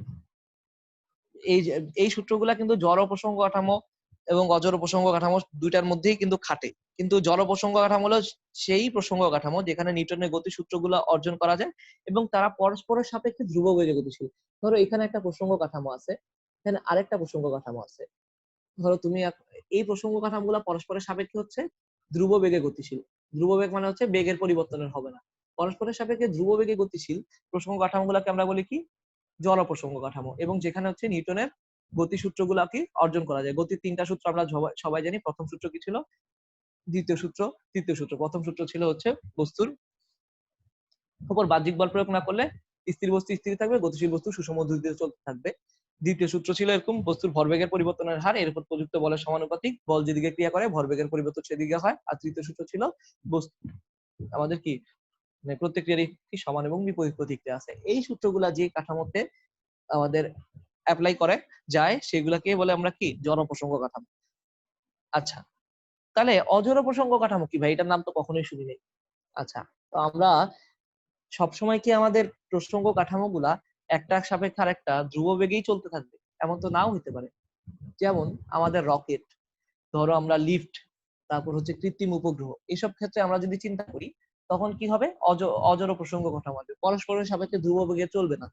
A: এই সূত্রগুলা কিন্তু জড় প্রসঙ্গ কাঠামো এবং অজড় প্রসঙ্গ কাঠামো দুইটার মধ্যেই কিন্তু খাটে। কিন্তু জড় প্রসঙ্গ কাঠামো হলো সেই প্রসঙ্গ কাঠামো যেখানে নিউটনের গতি সূত্রগুলো অর্জন করা যায় এবং তারা পরস্পরের সাপেক্ষে ধ্রুব বেগে গতিশীল। ধরো এখানে একটা প্রসঙ্গ কাঠামো আছে, এখানে আরেকটা প্রসঙ্গ কাঠামো আছে। ধরো তুমি এই প্রসঙ্গ কাঠামোগুলো পরস্পরের সাপেক্ষে হচ্ছে ধ্রুব বেগে গতিশীল। ধ্রুব বেগ মানে হচ্ছে বেগের পরিবর্তনের হবে না। পরস্পরের সাপেক্ষে ধ্রুব বেগে গতিশীল প্রসঙ্গ কাঠামোগুলোকে আমরা বলি কি, জড় প্রসঙ্গ কাঠামো। এবং যেখানে হচ্ছে নিউটনের গতি সূত্রগুলাকে অর্জন করা যায়। গতির তিনটা সূত্র আমরা সবাই জানি। প্রথম সূত্র কি ছিল, দ্বিতীয় সূত্র, তৃতীয় সূত্র। প্রথম সূত্র ছিল হচ্ছে বস্তুর উপর বাহ্যিক বল প্রয়োগ না করলে স্থির বস্তু স্থির থাকবে, গতিশীল বস্তু সুষম গতিতে চলতে থাকবে। দ্বিতীয় সূত্র ছিল এরকম, বস্তুর ভরবেগের পরিবর্তনের হার এর উপর প্রযুক্ত বলের সমানুপাতিক, বল যেদিকে ক্রিয়া করে ভরবেগের পরিবর্তন সেদিকে হয়। আর তৃতীয় সূত্র ছিল বস্তু আমাদের কি মানে প্রত্যেকটিরই কি সমান এবং বিপরীত প্রতিক্রিয়া আছে। এই সূত্রগুলা যে কাঠামোতে আমাদের অ্যাপ্লাই করে যায় সেগুলাকে বলে আমরা কি, জড় প্রসঙ্গ কাঠামো। আচ্ছা, তাহলে অজড় প্রসঙ্গ কাঠামো কি ভাই? এটার নাম তো কখনোই শুনি নাই। আচ্ছা, তো আমরা সবসময় কি আমাদের প্রসঙ্গ কাঠামোগুলা একটা সাপেক্ষে আরেকটা ধ্রুব বেগেই চলতে থাকবে? এমন তো নাও হতে পারে। যেমন আমাদের রকেট, ধরো আমরা লিফট, তারপর হচ্ছে কৃত্রিম উপগ্রহ, এসব ক্ষেত্রে আমরা যদি চিন্তা করি তখন কি হবে, অজড় প্রসঙ্গ কাঠামো হবে, পরস্পরের সাপেক্ষে ধ্রুব বেগে চলবে না।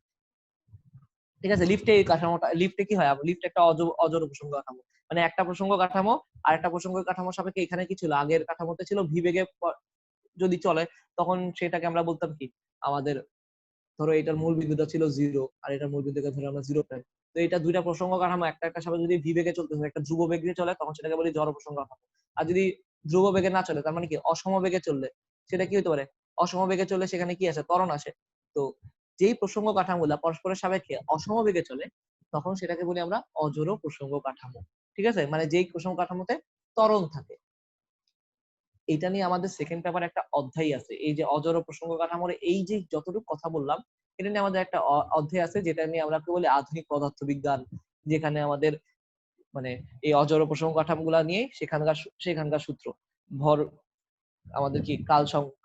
A: ঠিক আছে, লিফটে এই কাঠামোটা, লিফটে কি হয়, লিফট একটা অজড় প্রসঙ্গ কাঠামো। মানে একটা প্রসঙ্গ কাঠামো আর একটা প্রসঙ্গ কাঠামোর সাপেক্ষে এখানে কি ছিল, আগের কাঠামোতে ছিল ভি বেগে যদি চলে তখন সেটাকে আমরা বলতাম কি, আমাদের ধরো এটার মূল বিন্দুটা ছিল 0 আর এটার মূল বিন্দুকে ধরে আমরা 0 প্রাইম। তো এটা দুইটা প্রসঙ্গ কাঠামো একটা একটা সাথে যদি ভি বেগে চলতেছে, একটা ধ্রুব বেগে চলে তখন সেটাকে বলি জড় প্রসঙ্গ কাঠামো। আর যদি ধ্রুব বেগে না চলে, তার মানে কি অসম বেগে চললে সেটা কি হতে পারে, অসম বেগে চললে সেখানে কি আসে, ত্বরণ আসে। তো যেই প্রসঙ্গ কাঠামোগুলা পরস্পরের সাপেক্ষে অসম বেগে চলে তখন সেটাকে বলি আমরা অজড় প্রসঙ্গ কাঠামো। ঠিক আছে, মানে যেই প্রসঙ্গ কাঠামোতে ত্বরণ থাকে। এটা নিয়ে আমাদের সেকেন্ড পেপারে একটা অধ্যায় আছে, এই যে অজড় প্রসঙ্গ কাঠামোর এই যে যতটুকু কথা বললাম এটা নিয়ে আমাদের একটা অধ্যায় আছে যেটা নিয়ে আমরা বলি আধুনিক পদার্থবিজ্ঞান, যেখানে আমাদের মানে এই অজড় প্রসঙ্গ কাঠামোগুলা নিয়ে সেখানকার সূত্র, ভর আমাদের কি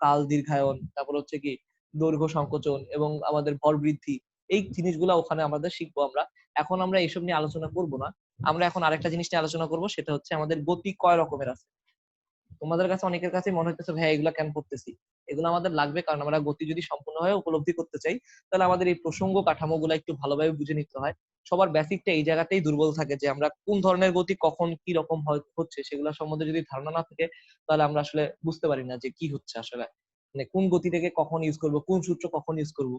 A: কাল দীর্ঘায়ন, তারপর হচ্ছে কি দৈর্ঘ্য সংকোচন এবং আমাদের ভর বৃদ্ধি, এই জিনিসগুলা ওখানে আমাদের শিখবো আমরা। এখন আমরা এইসব নিয়ে আলোচনা করব না, আমরা এখন আরেকটা জিনিস নিয়ে আলোচনা করব, সেটা হচ্ছে আমাদের গতি কয় রকমের আছে। তোমাদের কাছে অনেকের কাছে মনে হইতেছে ভাই এগুলা কেন পড়তেছি, এগুলো আমাদের লাগবে কারণ আমরা গতি যদি সম্পূর্ণভাবে উপলব্ধি করতে চাই তাহলে আমাদের এই প্রসঙ্গ কাঠামোগুলো একটু ভালোভাবে বুঝে নিতে হয়। সবার বেসিকটা এই জায়গাতেই দুর্বল থাকে যে আমরা কোন ধরনের গতি কখন কি রকম হচ্ছে সেগুলো সম্বন্ধে যদি ধারণা না থাকে তাহলে আমরা আসলে বুঝতে পারি না যে কি হচ্ছে আসলে, মানে কোন গতি থেকে কখন ইউজ করব, কোন সূত্র কখন ইউজ করব।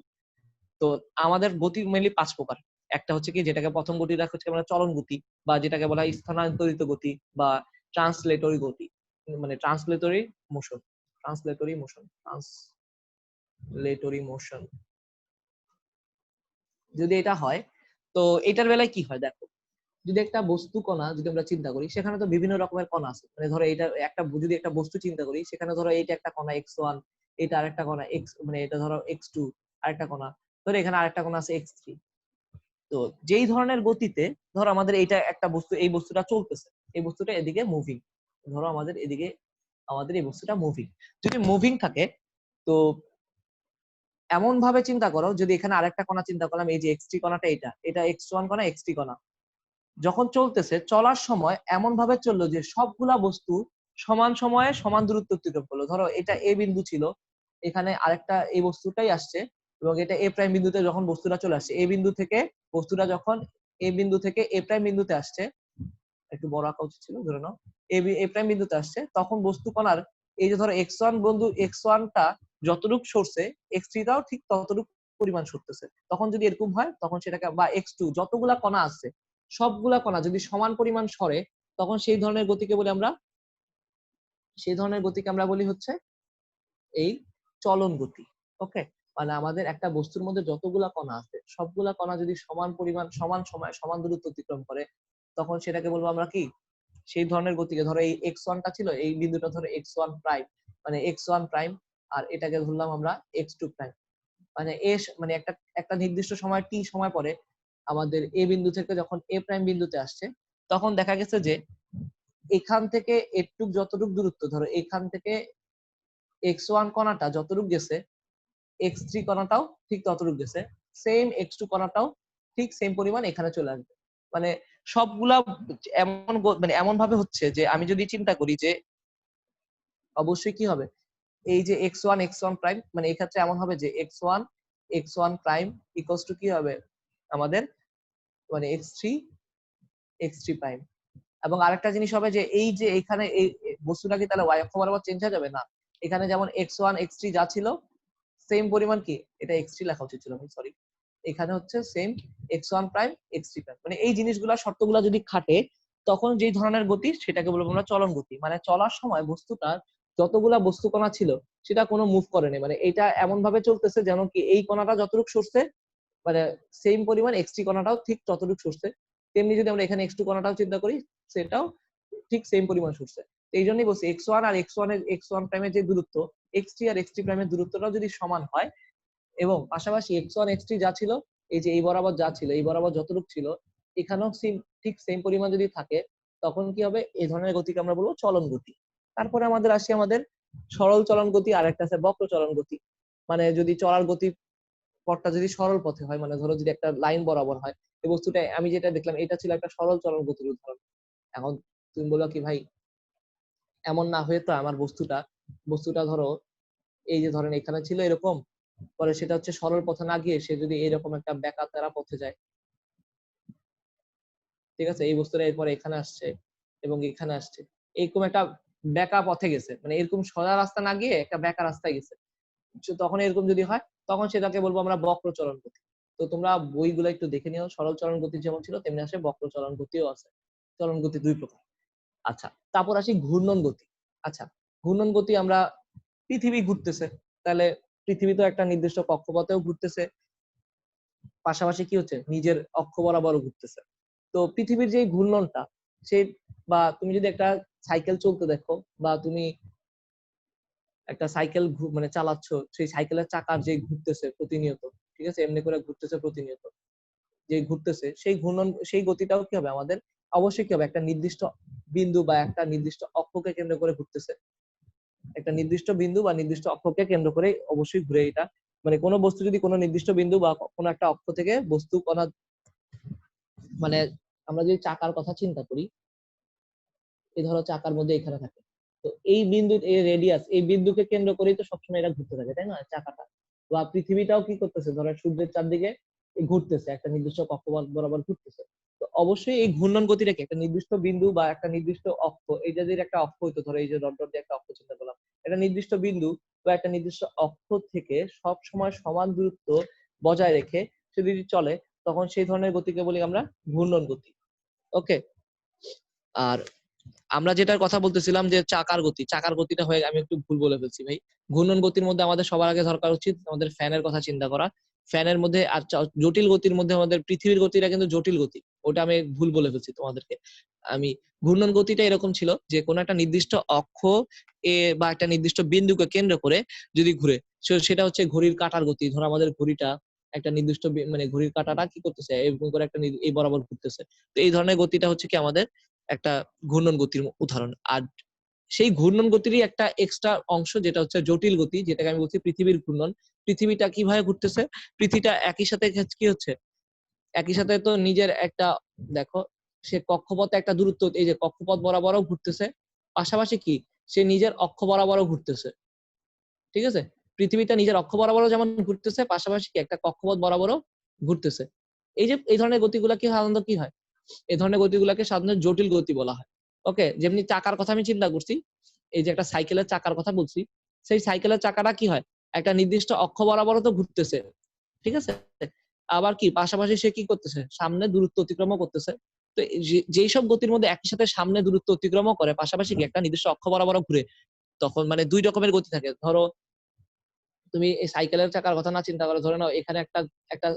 A: তো আমাদের গতি মেনলি 5 প্রকার। একটা হচ্ছে কি, যেটাকে প্রথম গতি রাখা হচ্ছে আমরা চলন গতি, বা যেটাকে বলা হয় স্থানান্তরিত গতি বা ট্রান্সলেটরি গতি, মানে ট্রান্সলেটরি মোশন। যদি এটা হয় তো এটার বেলায় কি হয় দেখো, যদি একটা বস্তু কণা যদি আমরা চিন্তা করি সেখানে তো বিভিন্ন রকমের কণা আছে। মানে ধরো এটা একটা, যদি একটা বস্তু চিন্তা করি সেখানে ধরো এটা একটা কণা x1, এটা আরেকটা কণা x, মানে এটা ধরো x2 আরেকটা কণা, ধরো এখানে আরেকটা কণা আছে x3। তো যেই ধরনের গতিতে ধরো আমাদের এইটা একটা বস্তু, এই বস্তুটা চলতেছে, এই বস্তুটা এদিকে মুভিং, ধরো আমাদের এদিকে আমাদের এই বস্তুটা মুভিং, যদি মুভিং থাকে তো এমন ভাবে চিন্তা করো, যদি এখানে আরেকটা কণা চিন্তা করলাম, এই যে x3 কণাটা, এটা এটা x1 কণা x3 কণা যখন চলতেছে, চলার সময় এমন ভাবে চললো যে সবগুলা বস্তু সমান সময়ে সমান দূরত্ব অতিক্রম করলো। ধরো এটা এ বিন্দু ছিল, এখানে আরেকটা এই বস্তুটাই আসছে এবং এটা এ প্রাইম বিন্দুতে যখন বস্তুটা চলে আসছে, এই বিন্দু থেকে বস্তুটা যখন এ বিন্দু থেকে এ প্রাইম বিন্দুতে আসছে, একটু বড় আঁকা উচিত ছিল, ধরে নাও এ প্রাইম বিন্দুতে আসছে, তখন বস্তু কণার এই যে ধরো x1 বন্ধু, x1 টা যতটুকু সরছে x3 টাও ঠিক ততটুকু পরিমাণ সরতেছে। তখন যদি এরকম হয় তখন সেটাকে, বা x2 যতগুলা কণা আছে
B: সবগুলা কণা যদি সমান পরিমাণ সরে তখন সেই ধরনের গতিকে বলি হচ্ছে এই চলন গতি। ওকে, মানে আমাদের একটা বস্তুর মধ্যে যতগুলা কণা আছে সবগুলা কণা যদি সমান পরিমাণ সমান সময় সমান দূরত্ব অতিক্রম করে তখন সেটাকে বলবো আমরা কি, সেই ধরনের গতিকে। ধরো এই x1 টা ছিল, এই বিন্দুটা ধরো x1 প্রাইম, মানে x1 প্রাইম, আর এটাকে ধরলাম আমরা x2 প্রাইম। মানে মানে একটা একটা নির্দিষ্ট সময় t সময় পরে আমাদের এ বিন্দু থেকে যখন এ প্রাইম বিন্দুতে আসছে তখন দেখা গেছে যে এখান থেকে এটুক যতটুক দূরত্ব, ধরো এখান থেকে x1 কণাটা যতটুক গেছে x3 কণাটাও ঠিক ততটুক গেছে, সেম x2 কণাটাও ঠিক সেম পরিমাণ এখানে চলে আসবে। মানে সবগুলা মানে এমন ভাবে হচ্ছে যে আমি যদি চিন্তা করি যে অবশ্যই কি হবে, এই যে x1 প্রাইম, মানে এক্ষেত্রে এমন হবে যে x1 প্রাইম ইকুয়ালস টু কি হবে আমাদের, মানে x3 প্রাইম। এবং আরেকটা জিনিস হবে যে এই যে এখানে এই বস্তুটা কি তাহলে y অক্ষ বরাবর চেঞ্জ হয়ে যাবে না, এখানে যেমন x1 x3 যা ছিল সেম পরিমাণ কি, এটা x3 লেখা উচিত ছিল, সরি, এখানে হচ্ছে same x1 prime x3 prime. মানে এই জিনিসগুলা শর্তগুলা যদি খাটে তখন যেই ধরনের গতি সেটাকে বলবো আমরা চলন গতি। মানে চলার সময় বস্তুটার যতগুলা বস্তু কণা ছিল সেটা কোনো মুভ করেনি, মানে এটা এমন ভাবে চলতেছে যেন কি এই কণাটা যতটুকু সরছে মানে সেম পরিমাণ x3 কণাটাও ঠিক ততটুকু সরছে। তেমনি যদি আমরা এখানে x2 কণাটাও চিন্তা করি সেটাও ঠিক সেম পরিমাণ সরছে। এই জন্যই বলছি x1 আর x1 প্রাইমের যে দূরত্ব, x3 আর x3 প্রাইমের দূরত্বটাও যদি সমান হয় এবং পাশাপাশি x1 x3 যা ছিল এই যে এই বরাবর যা ছিল, এই বরাবর যতটুকু ছিল এখানেও ঠিক সেম পরিমাণ যদি থাকে তখন কি হবে, এই ধরনের গতিকে আমরা বলবো চলন গতি। তারপরে আমাদের আসি আমাদের সরল চলন গতি, আর একটা আছে বক্র চলন গতি। মানে যদি চলার গতি পথটা যদি সরল পথে হয়, মানে ধরো যদি একটা লাইন বরাবর হয়, এই বস্তুটা আমি যেটা দেখলাম এটা ছিল একটা সরল চলন গতির উদাহরণ। এখন তুমি বলো কি ভাই এমন না হয়ে তো আমার বস্তুটা ধরো এই যে ধরেন এখানে ছিল এরকম, পরে সেটা হচ্ছে সরল পথে না গিয়ে সে যদি এরকম একটা বেঁকা তেরা পথে যায়, ঠিক আছে, এই বস্তুটা এরপরে এখানে আসছে এবং এখানে আসছে, এরকম একটা বেঁকা পথে গেছে, মানে এরকম সোজা রাস্তা না গিয়ে একটা বেঁকা রাস্তায় গেছে, তখন এরকম যদি হয় তখন সেটাকে বলবো আমরা বক্র চলন গতি। তো তোমরা বইগুলো একটু দেখে নিও, সরল চলন গতি যেমন ছিল তেমনি আসে বক্র চলন গতিও আছে। চলন গতি দুই প্রকার। আচ্ছা, তারপর আসি ঘূর্ণন গতি। আচ্ছা, ঘূর্ণন গতি আমরা পৃথিবী ঘুরতেছে, তাহলে পৃথিবী তো একটা নির্দিষ্ট কক্ষপথেও ঘুরতেছে, পাশাপাশি কি হচ্ছে নিজের অক্ষ বরাবরও ঘুরতেছে। তো পৃথিবীর যে ঘূর্ণনটা সেই, বা তুমি যদি একটা সাইকেল চলতে দেখো বা তুমি একটা সাইকেল মানে চালাচ্ছ, সেই সাইকেলের চাকার যে ঘুরতেছে প্রতিনিয়ত, ঠিক আছে, এমনি করে ঘুরতেছে প্রতিনিয়ত, যে ঘুরতেছে সেই ঘূর্ণন সেই গতিটাও কি হবে আমাদের অবশ্যই কি হবে একটা নির্দিষ্ট বিন্দু বা একটা নির্দিষ্ট অক্ষকে কেন্দ্র করে ঘুরতেছে, একটা নির্দিষ্ট বিন্দু বা নির্দিষ্ট অক্ষকে কেন্দ্র করে অবশ্যই ঘুরে এটা। মানে কোনো বস্তু যদি কোনো নির্দিষ্ট বিন্দু বা কোনো একটা অক্ষ থেকে বস্তু কণা, মানে আমরা যদি চাকার কথা চিন্তা করি, এই ধরো চাকার মধ্যে এখানে থাকে, তো এই বিন্দু এই রেডিয়াস এই বিন্দুকে কেন্দ্র করেই তো সবসময় এটা ঘুরতে থাকে, তাই না চাকাটা। বা পৃথিবীটাও কি করতেছে, ধরো সূর্যের চারদিকে ঘুরতেছে, একটা নির্দিষ্ট কক্ষপথ বরাবর ঘুরতেছে। তো অবশ্যই এই ঘূর্ণন গতিটা কি একটা নির্দিষ্ট বিন্দু বা একটা নির্দিষ্ট অক্ষ, এইটা যদি একটা অক্ষ হইতো, ধরো এই যে ডট ডট দিয়ে একটা অক্ষ চিন্তা করলাম, একটা নির্দিষ্ট বিন্দু বা একটা নির্দিষ্ট অক্ষ থেকে সব সময় সমান দূরত্ব বজায় রেখে সে যদি চলে তখন সেই ধরনের গতিকে বলি আমরা ঘূর্ণন গতি। ওকে, আর আমরা যেটার কথা বলতেছিলাম যে চাকার গতিটা হয়ে আমি একটু ভুল বলে ফেলছি ভাই। ঘূর্ণন গতির মধ্যে আমাদের সবার আগে দরকার উচিত আমাদের ফ্যানের কথা চিন্তা করা। ফ্যানের মধ্যে আর জটিল গতির মধ্যে আমাদের পৃথিবীর গতিটা কিন্তু জটিল গতি, ওটা আমি ভুল বলে ফেলছি তোমাদেরকে। আমি ঘূর্ণন গতিটা এরকম ছিল যে কোন একটা নির্দিষ্ট অক্ষ এ বা একটা নির্দিষ্ট বিন্দুকে কেন্দ্র করে যদি ঘুরে, সেটা হচ্ছে ঘড়ির কাঁটার গতি। ধরো আমাদের ঘড়িটা একটা নির্দিষ্ট মানে ঘড়ির কাঁটাটা কি করতেছে এরকম করে একটা এই বরাবর ঘুরতেছে, তো এই ধরনের গতিটা হচ্ছে কি আমাদের একটা ঘূর্ণন গতির উদাহরণ। আর সেই ঘূর্ণন গতিরই একটা এক্সট্রা অংশ যেটা হচ্ছে জটিল গতি, যেটাকে আমি বলছি পৃথিবীর ঘূর্ণন। পৃথিবীটা কিভাবে ঘুরতেছে, পৃথিবীটা একই সাথে কি হচ্ছে, একই সাথে তো নিজের একটা, দেখো সে কক্ষপথে একটা দূরত্ব, এই যে কক্ষপথ বরাবরও ঘুরতেছে, পাশাপাশি কি সে নিজের অক্ষ বরাবরও ঘুরতেছে, ঠিক আছে। পৃথিবীটা নিজের অক্ষ বরাবরও যেমন ঘুরতেছে, পাশাপাশি কি একটা কক্ষপথ বরাবরও ঘুরতেছে। এই যে এই ধরনের গতিগুলা কি সাধারণত কি হয়, এই ধরনের গতিগুলোকে সাধারণত জটিল গতি বলা হয়। ওকে, যেমনি চাকার কথা আমি চিন্তা করছি, এই যে একটা সাইকেলের চাকার কথা বলছি, সেই সাইকেলের চাকাটা কি হয় একটা নির্দিষ্ট অক্ষ বরাবরও তো ঘুরতেছে, ঠিক আছে, আবার কি পাশাপাশি সে কি করতেছে সামনে দূরত্ব অতিক্রমও করতেছে। তো যেই সব গতির মধ্যে একই সাথে সামনে দূরত্ব অতিক্রমও করে, পাশাপাশি কি একটা নির্দিষ্ট অক্ষ বরাবর ঘুরে, তখন মানে দুই রকমের গতি থাকে। ধরো তুমি এই সাইকেলের চাকার কথা না চিন্তা করো, ধরে নাও এখানে একটা একটা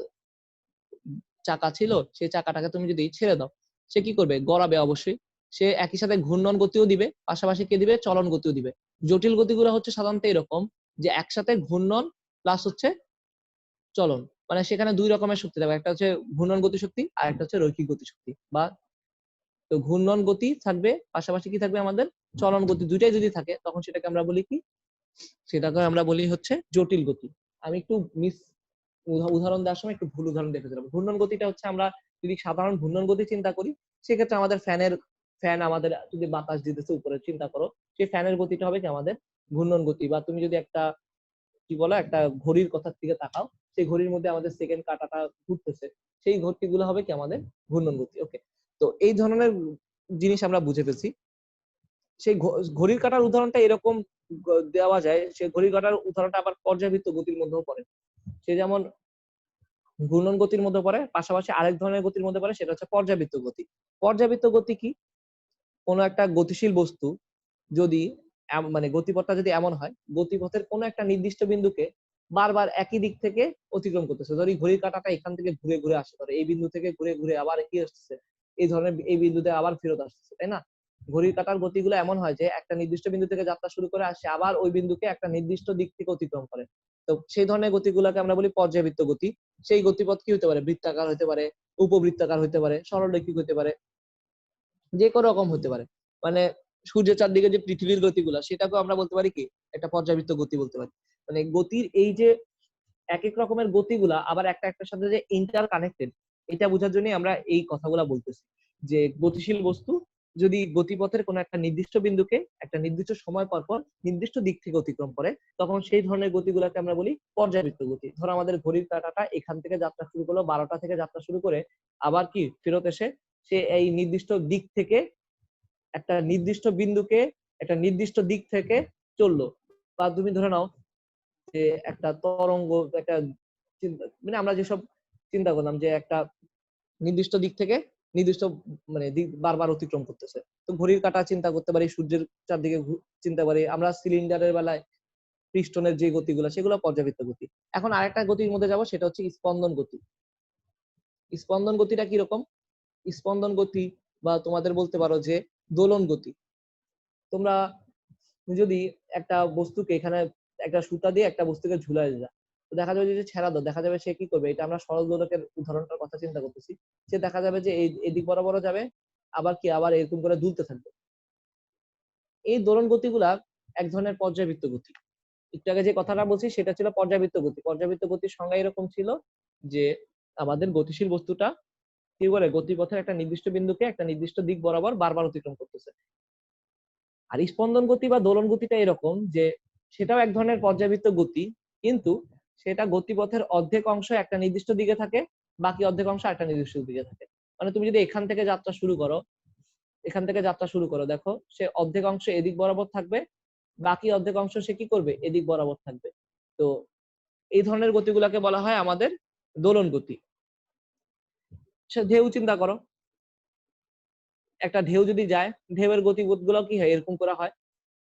B: চাকা ছিল, সেই চাকাটাকে তুমি যদি ছেড়ে দাও, সে কি করবে? গড়াবে অবশ্যই। সে একই সাথে ঘূর্ণন গতিও দিবে, পাশাপাশি কে দিবে? চলন গতিও দিবে। জটিল গতিগুলো হচ্ছে সাধারণত এরকম যে একসাথে ঘূর্ণন প্লাস হচ্ছে চলন, মানে সেখানে দুই রকমের শক্তি থাকবে, একটা হচ্ছে ঘূর্ণন গতি শক্তি আর একটা হচ্ছে রৈখিক গতি শক্তি। বা তো ঘূর্ণন গতি থাকবে, পাশাপাশি কি থাকবে? আমাদের চলন গতি, দুইটাই যদি থাকে তখন সেটাকে আমরা বলি কি? সেটাকে আমরা বলি হচ্ছে জটিল গতি। আমি একটু উদাহরণ দেওয়ার সময় একটু ভুল উদাহরণ দেখেছিলাম। ঘূর্ণন গতিটা হচ্ছে আমরা যদি সাধারণ ঘূর্ণন গতি চিন্তা করি, সেক্ষেত্রে আমাদের ফ্যান আমাদের যদি বাতাস দিতেছে উপরে, চিন্তা করো সেই ফ্যানের গতিটা হবে কি আমাদের ঘূর্ণন গতি। বা তুমি যদি একটা কি বলো, একটা ঘড়ির কথার দিকে তাকাও, সেই ঘড়ির মধ্যে আমাদের সেকেন্ড কাঁটাটা ঘুরতেছে, সেই গতিগুলো হবে কি আমাদের ঘূর্ণন গতি। ওকে, তো এই ধরনের জিনিস আমরা বুঝে ফেলছি। সেই ঘড়ির কাঁটার উদাহরণটা এরকম দেওয়া যায়, সেই ঘড়ির কাঁটার উদাহরণটা আবার পর্যাবৃত্ত গতির মধ্যেও পড়ে। সে যেমন ঘূর্ণন গতির মধ্যে পড়ে, পাশাপাশি আরেক ধরনের গতির মধ্যে পড়ে, সেটা হচ্ছে পর্যাবৃত্ত গতি। পর্যাবৃত্ত গতি কি? কোনো একটা গতিশীল বস্তু যদি মানে গতিপথটা যদি এমন হয়, গতিপথের কোনো একটা নির্দিষ্ট বিন্দুকে বারবার একই দিক থেকে অতিক্রম করতেছে। ধরি ঘড়ির কাঁটাটা এখান থেকে ঘুরে ঘুরে আসে, ধরে এই বিন্দু থেকে ঘুরে ঘুরে আবার কি আসছে, এই ধরনের এই বিন্দুতে আবার ফেরত আসছে, তাই না? ঘড়ির কাঁটার গতিগুলো এমন হয় যে একটা নির্দিষ্ট বিন্দু থেকে যাত্রা শুরু করে আসে, আবার ওই বিন্দুকে একটা নির্দিষ্ট দিক থেকে অতিক্রম করে। তো সেই ধরনের গতিগুলোকে আমরা বলি পর্যাবৃত্ত গতি। সেই গতিপথ কি হতে পারে? বৃত্তাকার হতে পারে, উপবৃত্তাকার হতে পারে, সরলরৈখিক হতে পারে, যে কোনো রকম হতে পারে। মানে সূর্যের চারদিকে যে পৃথিবীর গতিগুলা, সেটাকেও আমরা বলতে পারি কি? একটা পর্যাবৃত্ত গতি বলতে পারি। মানে গতির এই যে এক এক রকমের গতিগুলা আবার একটা একটার সাথে যে ইন্টার কানেক্টেড, এটা বোঝার জন্যই আমরা এই কথাগুলা বলতেছি। যে গতিশীল বস্তু যদি গতিপথের কোনো একটা নির্দিষ্ট বিন্দুকে একটা নির্দিষ্ট সময় পর পর নির্দিষ্ট দিক থেকে অতিক্রম করে, তখন সেই ধরনের গতিগুলোকে আমরা বলি পর্যাবৃত্ত গতি। ধরো আমাদের ঘড়ির কাঁটাটা এখান থেকে যাত্রা শুরু করলো, 12টা থেকে যাত্রা শুরু করে আবার কি ফেরত এসে সে এই নির্দিষ্ট দিক থেকে একটা নির্দিষ্ট বিন্দুকে একটা নির্দিষ্ট দিক থেকে চললো। বা তুমি ধরে নাও যে একটা তরঙ্গ, একটা মানে আমরা যেসব চিন্তা করলাম যে একটা নির্দিষ্ট দিক থেকে নির্দিষ্ট মানে দিক বারবার অতিক্রম করতেছে, তো ঘড়ির কাঁটা চিন্তা করতে পারি, সূর্যের চারদিকে চিন্তা পারি আমরা, সিলিন্ডারের বেলায় পিস্টনের যে গতিগুলো, সেগুলো পর্যাবৃত্ত গতি। এখন আরেকটা গতির মধ্যে যাব, সেটা হচ্ছে স্পন্দন গতি। স্পন্দন গতিটা কিরকম? স্পন্দন গতি বা তোমাদের বলতে পারো যে দোলন গতি। তোমরা যদি একটা বস্তুকে এখানে একটা সুতা দিয়ে একটা বস্তুকে ঝুলাই দেয়, তো দেখা যাবে যে ছেড়া দাও, দেখা যাবে সে কি করবে? এটা আমরা সরল দোলকের উদাহরণটার কথা চিন্তা করতেছি। সে দেখা যাবে যে এই দিক বরাবর যাবে, আবার কি আবার এরকম করে দুলতে থাকবে। এই দোলন গতিগুলা এক ধরনের পর্যাবৃত্ত গতি। একটু আগে যে কথাটা বলছি সেটা ছিল পর্যাবৃত্ত গতি। পর্যাবৃত্ত গতির সংজ্ঞা এরকম ছিল যে আমাদের গতিশীল বস্তুটা কি করে গতিপথের একটা নির্দিষ্ট বিন্দুকে একটা নির্দিষ্ট দিক বরাবর বারবার অতিক্রম করতেছে। আর স্পন্দন গতি বা দোলন গতিটা এরকম যে সেটাও এক ধরনের পর্যাবৃত্ত গতি, কিন্তু সেটা গতিপথের অর্ধেক অংশ একটা নির্দিষ্ট দিকে থাকে, বাকি অর্ধেক অংশ একটা নির্দিষ্ট দিকে থাকে। মানে তুমি যদি এখান থেকে যাত্রা শুরু করো, এখান থেকে যাত্রা শুরু করো, দেখো সে অর্ধেক অংশ এদিক বরাবর থাকবে, বাকি অর্ধেক অংশ সে কি করবে? এদিক বরাবর থাকবে। তো এই ধরনের গতিগুলোকে বলা হয় আমাদের দোলন গতি। সে ঢেউ চিন্তা করো, একটা ঢেউ যদি যায়, ঢেউয়ের গতিপথ গুলো কি হয়? এরকম করা হয়।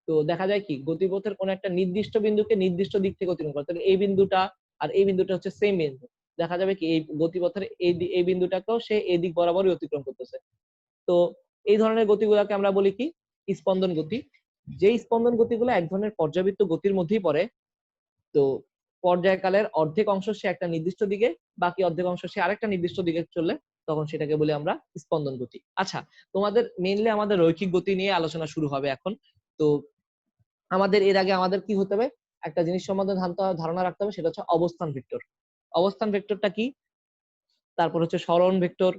B: তো দেখা যায় কি গতিপথের কোন একটা নির্দিষ্ট বিন্দুকে নির্দিষ্ট দিক থেকে অতিক্রম করে, তাহলে এই বিন্দুটা আর এই বিন্দুটা হচ্ছে সেম বিন্দু। দেখা যাবে কি এই গতিপথের এই বিন্দুটাকেও সে এই দিক বরাবরই অতিক্রম করতেছে। তো এই ধরনের গতিগুলোকে আমরা বলি কি? স্পন্দন গতি। যে স্পন্দন গতিগুলো এক ধরনের পর্যাবৃত্ত গতির মধ্যেই পড়ে। তো পর্যায়কালের অর্ধেক অংশ সে একটা নির্দিষ্ট দিকে, বাকি অর্ধেক অংশ সে আরেকটা নির্দিষ্ট দিকে চললে তখন সেটাকে বলি আমরা স্পন্দন গতি। আচ্ছা, তোমাদের মেইনলি আমাদের রৈখিক গতি নিয়ে আলোচনা শুরু হবে এখন। তো আমাদের এর আগে আমাদের কি হতে হবে? একটা জিনিস সম্বন্ধে ধারণা রাখতে হবে, সেটা হচ্ছে অবস্থান ভেক্টর। অবস্থান ভেক্টরটা কি? তারপর হচ্ছে সরণ ভেক্টর,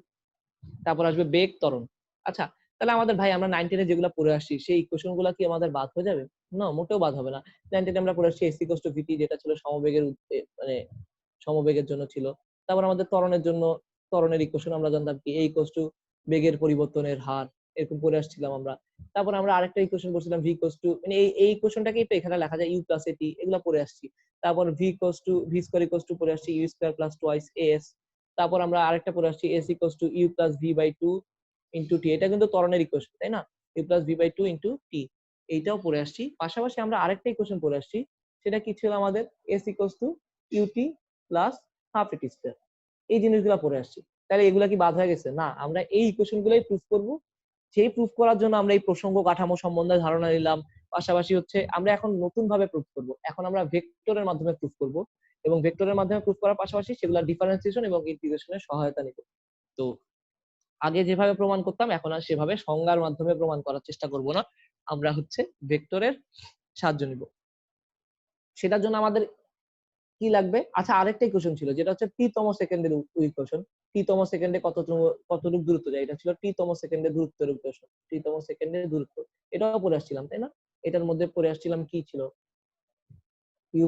B: তারপর আসবে বেগ, ত্বরণ। আচ্ছা, তাহলে আমাদের ভাই আমরা 9 10 যেগুলো পড়ে আসছি সেই ইকুয়েশন গুলো কি আমাদের বাদ হয়ে যাবে? না, মোটেও বাদ হবে না। 9 10 আমরা পড়ে আসছি s = vt, যেটা ছিল সমবেগের মানে সমবেগের জন্য ছিল। তারপর আমাদের ত্বরণের জন্য ত্বরণের ইকুয়েশন আমরা জানতাম কি a = বেগের পরিবর্তনের হার, এরকম পড়ে আসছিলাম আমরা। তারপর আমরা আরেকটা ইকুয়েশন বলছিলাম v = মানে এই ইকুয়েশনটাকেই তো এখানে লেখা যায় u + at, এগুলো পড়ে আসছি। তারপর v = পড়ে আসছি u² + twice as। তারপর আমরা আরেকটা পড়ে আসছি s = u + v/2 into T, এটা কিন্তু ত্বরণের ইকুয়েশন, তাই না? U plus V by two into T, এইটাও পড়ে আসছি। পাশাপাশি আমরা আরেকটা ইকুয়েশন পড়ে আসছি, সেটা কি ছিল আমাদের? S equals to u t plus half a t square. এই জিনিসগুলো পড়ে আসছি। তাহলে এগুলা কি বাদ হয়ে গেছে? না, আমরা এই ইকুয়েশন গুলোই প্রুফ করব। সেই প্রুফ করার জন্য আমরা এই প্রসঙ্গ কাঠামো সম্বন্ধে ধারণা নিলাম। পাশাপাশি হচ্ছে আমরা এখন নতুন ভাবে প্রুফ করব। এখন আমরা ভেক্টরের মাধ্যমে প্রুফ করব, এবং ভেক্টরের মাধ্যমে প্রুফ করার পাশাপাশি সেগুলা ডিফারেন্সিয়েশন এবং ইন্টিগ্রেশনের সহায়তা নিব। তো আগে যেভাবে প্রমাণ করতাম এখন আর সেভাবে সংজ্ঞার মাধ্যমে প্রমাণ করার চেষ্টা করব না, আমরা হচ্ছে ভেক্টরের সাহায্য নিব। সেটার জন্য আমাদের কি লাগবে? আচ্ছা, আরেকটা ইকুয়েশন ছিল যেটা হচ্ছে টি তম সেকেন্ডের ইকুয়েশন। টি তম সেকেন্ডে কতটুকু দূরত্ব যায়, এটা ছিল টি তম সেকেন্ডের দূরত্বের ইকুয়েশন। টি তম সেকেন্ডের দূরত্ব, এটাও পড়ে আসছিলাম, তাই না? এটার মধ্যে পড়ে আসছিলাম কি ছিল? U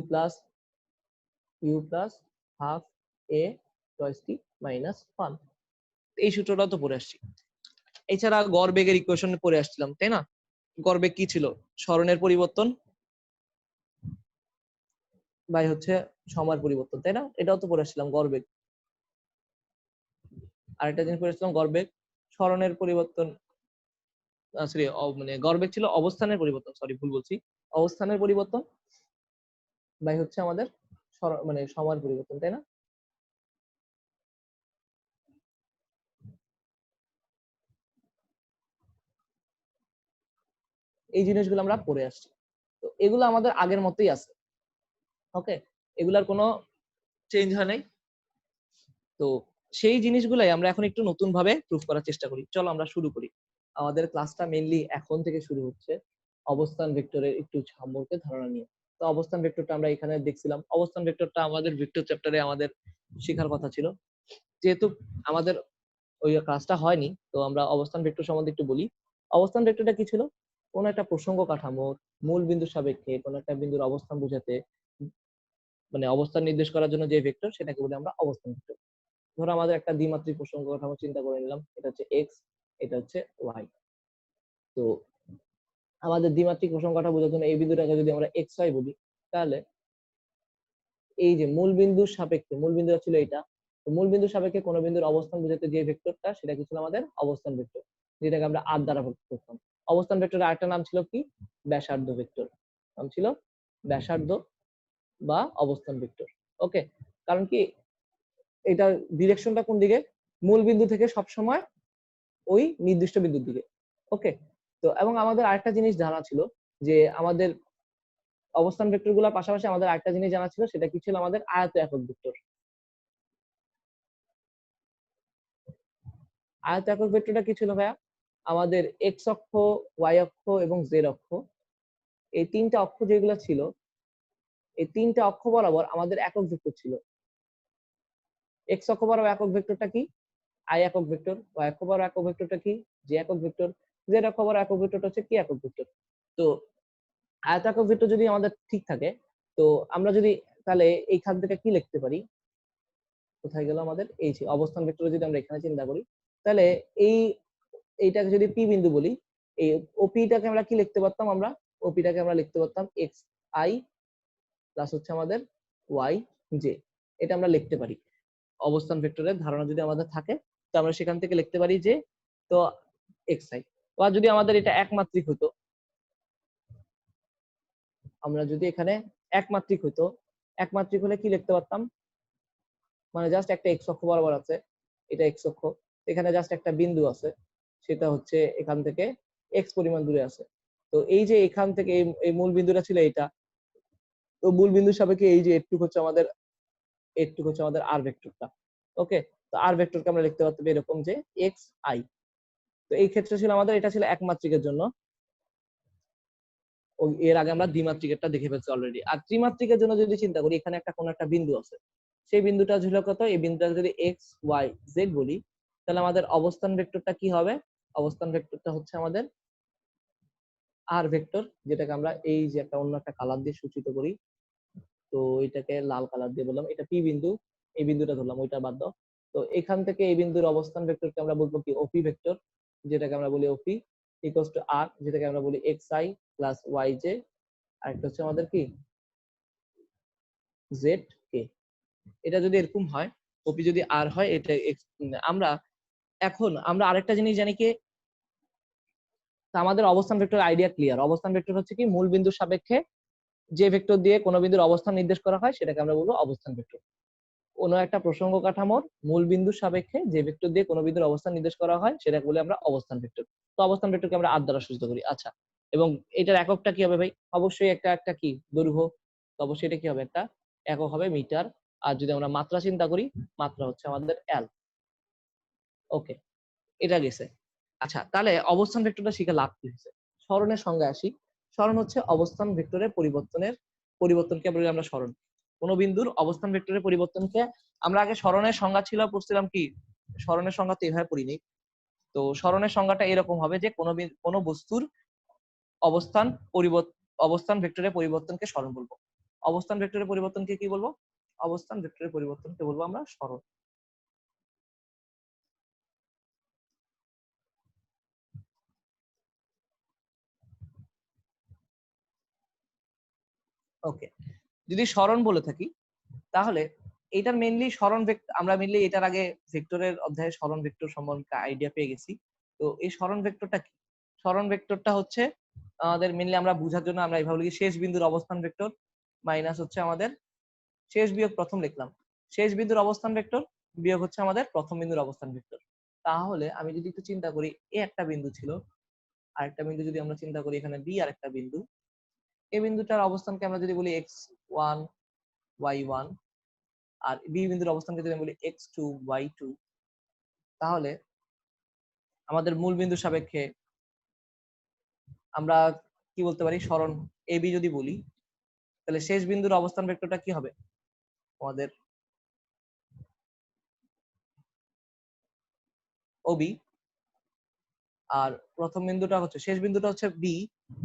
B: plus half a twice t minus 1, এই সূত্রটাও তো পড়ে আসছি। এছাড়া গড় বেগের ইকুয়েশন পড়ে আসছিলাম, তাই না? গড় বেগ কি ছিল? সরণের পরিবর্তন বাই হচ্ছে সময়ের পরিবর্তন, তাই না? এটাও তো পড়ে আসছিলাম গড় বেগ। আরেকটা জিনিস পড়েছিলাম গড় বেগ সরণের পরিবর্তন, সরি মানে গড় বেগ ছিল অবস্থানের পরিবর্তন, সরি ভুল বলছি, অবস্থানের পরিবর্তন বাই হচ্ছে আমাদের মানে সময়ের পরিবর্তন, তাই না? এই জিনিসগুলো আমরা পড়ে আসছি। তো এগুলো আমাদের আগের মতোই আছে, ওকে, এগুলার কোনো চেঞ্জ হয় নাই। তো সেই জিনিসগুলাই আমরা এখন একটু নতুন ভাবে প্রুফ করার চেষ্টা করি। চলো আমরা শুরু করি। আমাদের ক্লাসটা মেইনলি এখন থেকে শুরু হচ্ছে অবস্থান ভেক্টরের একটু সম্পর্কে ধারণা নিয়ে। তো অবস্থান ভেক্টরটা আমরা এখানে দেখছিলাম। অবস্থান ভেক্টরটা আমাদের ভেক্টর চ্যাপ্টারে আমাদের শেখার কথা ছিল। যেহেতু আমাদের ওই ক্লাসটা হয়নি, তো আমরা অবস্থান ভেক্টর সম্বন্ধে একটু বলি। অবস্থান ভেক্টরটা কি ছিল? কোন একটা প্রসঙ্গ কাঠামোর মূল বিন্দুর সাপেক্ষে কোন একটা বিন্দুর অবস্থান বোঝাতে, মানে অবস্থান নির্দেশ করার জন্য যে ভেক্টর, সেটাকে বলি আমরা অবস্থান ভেক্টর। ধরো আমাদের একটা দ্বিমাত্রিক প্রসঙ্গ কাঠামো চিন্তা করে নিলাম, এটা হচ্ছে এক্স, এটা হচ্ছে ওয়াই। তো আমাদের দ্বিমাত্রিক প্রসঙ্গ কাঠামো বোঝার জন্য এই বিন্দুটাকে যদি আমরা এক্স ওয়াই বলি, তাহলে এই যে মূল বিন্দুর সাপেক্ষে, মূল বিন্দুটা ছিল এটা, তো মূল বিন্দুর সাপেক্ষে কোন বিন্দুর অবস্থান বোঝাতে যে ভেক্টরটা, সেটা কি ছিল? আমাদের অবস্থান ভেক্টর, যেটাকে আমরা আর দ্বারা প্রকাশ করতাম। অবস্থান ভেক্টরের আরেকটা নাম ছিল কি? ব্যাসার্ধ ভেক্টর, নাম ছিল ব্যাসার্ধ বা অবস্থান ভেক্টর। ওকে, কারণ কি এটা ডিরেকশনটা কোন দিকে? মূল বিন্দু থেকে সব সময় ওই নির্দিষ্ট বিন্দুর দিকে। ওকে, তো এবং আমাদের আরেকটা জিনিস জানা ছিল যে আমাদের অবস্থান ভেক্টর গুলোর পাশাপাশি আমাদের আরেকটা জিনিস জানা ছিল, সেটা কি ছিল? আমাদের আয়ত একক ভেক্টর। আয়ত একক ভেক্টরটা কি ছিল ভাইয়া? আমাদের এক্স অক্ষ, ওয়াই অক্ষ এবং জেড অক্ষ, এই তিনটা অক্ষ যেগুলো ছিল, এই তিনটা অক্ষ বরাবর আমাদের একক ভেক্টর ছিল। এক্স অক্ষ বরাবর একক ভেক্টরটা কি? আই একক ভেক্টর। ওয়াই অক্ষ বরাবর একক ভেক্টরটা কি? জে একক ভেক্টর। জেড অক্ষ বরাবর একক ভেক্টরটা হচ্ছে কি? একক ভেক্টর। তো আয়ত একক ভেক্টর যদি আমাদের ঠিক থাকে, তো আমরা যদি তাহলে এইখান থেকে কি লিখতে পারি? কোথায় গেল আমাদের এই যে অবস্থান ভেক্টর, যদি আমরা এখানে চিন্তা করি, তাহলে এই এইটাকে যদি পি বিন্দু বলি, এই ওপিটাকে আমরা কি লিখতে পারতাম? আমরা ওপিটাকে আমরা লিখতে পারতাম এক্স আই প্লাস হচ্ছে আমাদের ওয়াই জে, এটা আমরা লিখতে পারি। অবস্থান ভেক্টরের ধারণা যদি আমাদের থাকে, তো আমরা সেখান থেকে লিখতে পারি যে তো এক্স আই। বা যদি আমাদের এটা একমাত্রিক হতো, আমরা যদি এখানে একমাত্রিক হতো, একমাত্রিক হলে কি লিখতে পারতাম? মানে জাস্ট একটা এক্স অক্ষ বরাবর আছে, এটা এক্স অক্ষ, এখানে জাস্ট একটা বিন্দু আছে, সেটা হচ্ছে এখান থেকে এক্স পরিমাণ দূরে আছে। তো এই যে এখান থেকে এই মূল বিন্দুটা ছিল এটা, তো মূল বিন্দুর সাপেক্ষে এই যে এটুকু হচ্ছে আমাদের আর ভেক্টরটা। ওকে, তো আর ভেক্টরকে আমরা লিখতে পারতাম এরকম যে এক্স আই। তো এই ক্ষেত্রে ছিল আমাদের, এটা ছিল একমাত্রিকের জন্য, এর আগে আমরা দ্বিমাত্রিকেরটা দেখে ফেলছি অলরেডি। আর ত্রিমাত্রিকের জন্য যদি চিন্তা করি, এখানে একটা কোন একটা বিন্দু আছে, সেই বিন্দুটা ছিল কত? এই বিন্দুটা যদি এক্স ওয়াই জেড বলি, তাহলে আমাদের অবস্থান ভেক্টরটা কি হবে? অবস্থান ভেক্টরটা হচ্ছে আমাদের আর ভেক্টর, যেটাকে আমরা এই যে একটা অন্য একটা কালার দিয়ে সূচিত করি। তো এটাকে লাল কালার দিয়ে বললাম, এটা পি বিন্দু, এই বিন্দুটা ধরলাম, ওইটা বাদ দাও। তো এখান থেকে এই বিন্দুর অবস্থান ভেক্টরকে আমরা বলবো কি? ওপি ভেক্টর, যেটাকে আমরা বলি ওপি ইকুয়ালস টু আর, যেটাকে আমরা বলি X I plus Y J, আর একটা হচ্ছে আমাদের কি? Z K. এটা যদি এরকম হয়, ওপি যদি আর হয়, এটা আমরা এখন আমরা আরেকটা জিনিস জানি কি, আমাদের অবস্থান ভেক্টর আইডিয়া ক্লিয়ার। অবস্থান ভেক্টর হচ্ছে কি, মূল বিন্দুর সাপেক্ষে যে ভেক্টর দিয়ে কোনো বিন্দুর অবস্থান নির্দেশ করা হয় সেটাকে আমরা বলবো অবস্থান ভেক্টর। কোনো একটা প্রসঙ্গ কাঠামোর মূল বিন্দুর সাপেক্ষে যে ভেক্টর দিয়ে কোনো বিন্দুর অবস্থান নির্দেশ করা হয় সেটাকে বলি আমরা অবস্থান ভেক্টর। তো অবস্থান ভেক্টরকে আমরা আর দ্বারা সূচিত করি। আচ্ছা, এবং এটার এককটা কি হবে ভাই? অবশ্যই একটা কি দৈর্ঘ্য, তো অবশ্যই এটা কি হবে, একটা একক হবে মিটার। আর যদি আমরা মাত্রা চিন্তা করি, মাত্রা হচ্ছে আমাদের এল। ওকে, এটা গেছে। আচ্ছা, তাহলে অবস্থান ভেক্টরটা শিখে লাভ কি হয়েছে? সরণের সংজ্ঞায় আসি। সরণ হচ্ছে অবস্থান ভেক্টরের পরিবর্তনকে বলি আমরা সরণ। কোন বিন্দুর অবস্থান ভেক্টরের পরিবর্তনকে আমরা আগে সরণের সংজ্ঞা ছিল পড়ছিলাম কি, সরণের সংজ্ঞা তো এভাবে পড়িনি। তো সরণের সংজ্ঞাটা এরকম হবে যে কোনো বস্তুর অবস্থান অবস্থান ভেক্টরের পরিবর্তনকে সরণ বলবো। অবস্থান ভেক্টরের পরিবর্তনকে কি বলবো? অবস্থান ভেক্টরের পরিবর্তনকে বলবো আমরা সরণ। ওকে, যদি সরণ বলে থাকি তাহলে এটার মেইনলি সরণ ভেক্টর, আমরা মেইনলি এটার আগে ভেক্টরের অধ্যায়ে সরণ ভেক্টর সম্বন্ধে আইডিয়া পেয়ে গেছি। তো এই সরণ ভেক্টরটা কি? সরণ ভেক্টরটা হচ্ছে আমাদের মেইনলি আমরা বোঝার জন্য আমরা এইভাবে লিখি, শেষ বিন্দুর অবস্থান ভেক্টর মাইনাস হচ্ছে আমাদের শেষ বিয়োগ প্রথম লিখলাম, শেষ বিন্দুর অবস্থান ভেক্টর বিয়োগ হচ্ছে আমাদের প্রথম বিন্দুর অবস্থান ভেক্টর। তাহলে আমি যদি একটু চিন্তা করি, এ একটা বিন্দু ছিল, আরেকটা বিন্দু যদি আমরা চিন্তা করি এখানে বি আরেকটা বিন্দু, এই বিন্দুটার অবস্থানকে আমরা যদি বলি x1 y1, আর বি বিন্দুর অবস্থানকে যদি আমি বলি x2 y2, তাহলে আমাদের মূল বিন্দুর সাপেক্ষে আমরা কি বলতে পারি, সরণ এ বি যদি বলি, তাহলে শেষ বিন্দুর অবস্থান ভেক্টরটা কি হবে আমাদের ওবি, আর প্রথম বিন্দুটা হচ্ছে, শেষ বিন্দুটা হচ্ছে বি,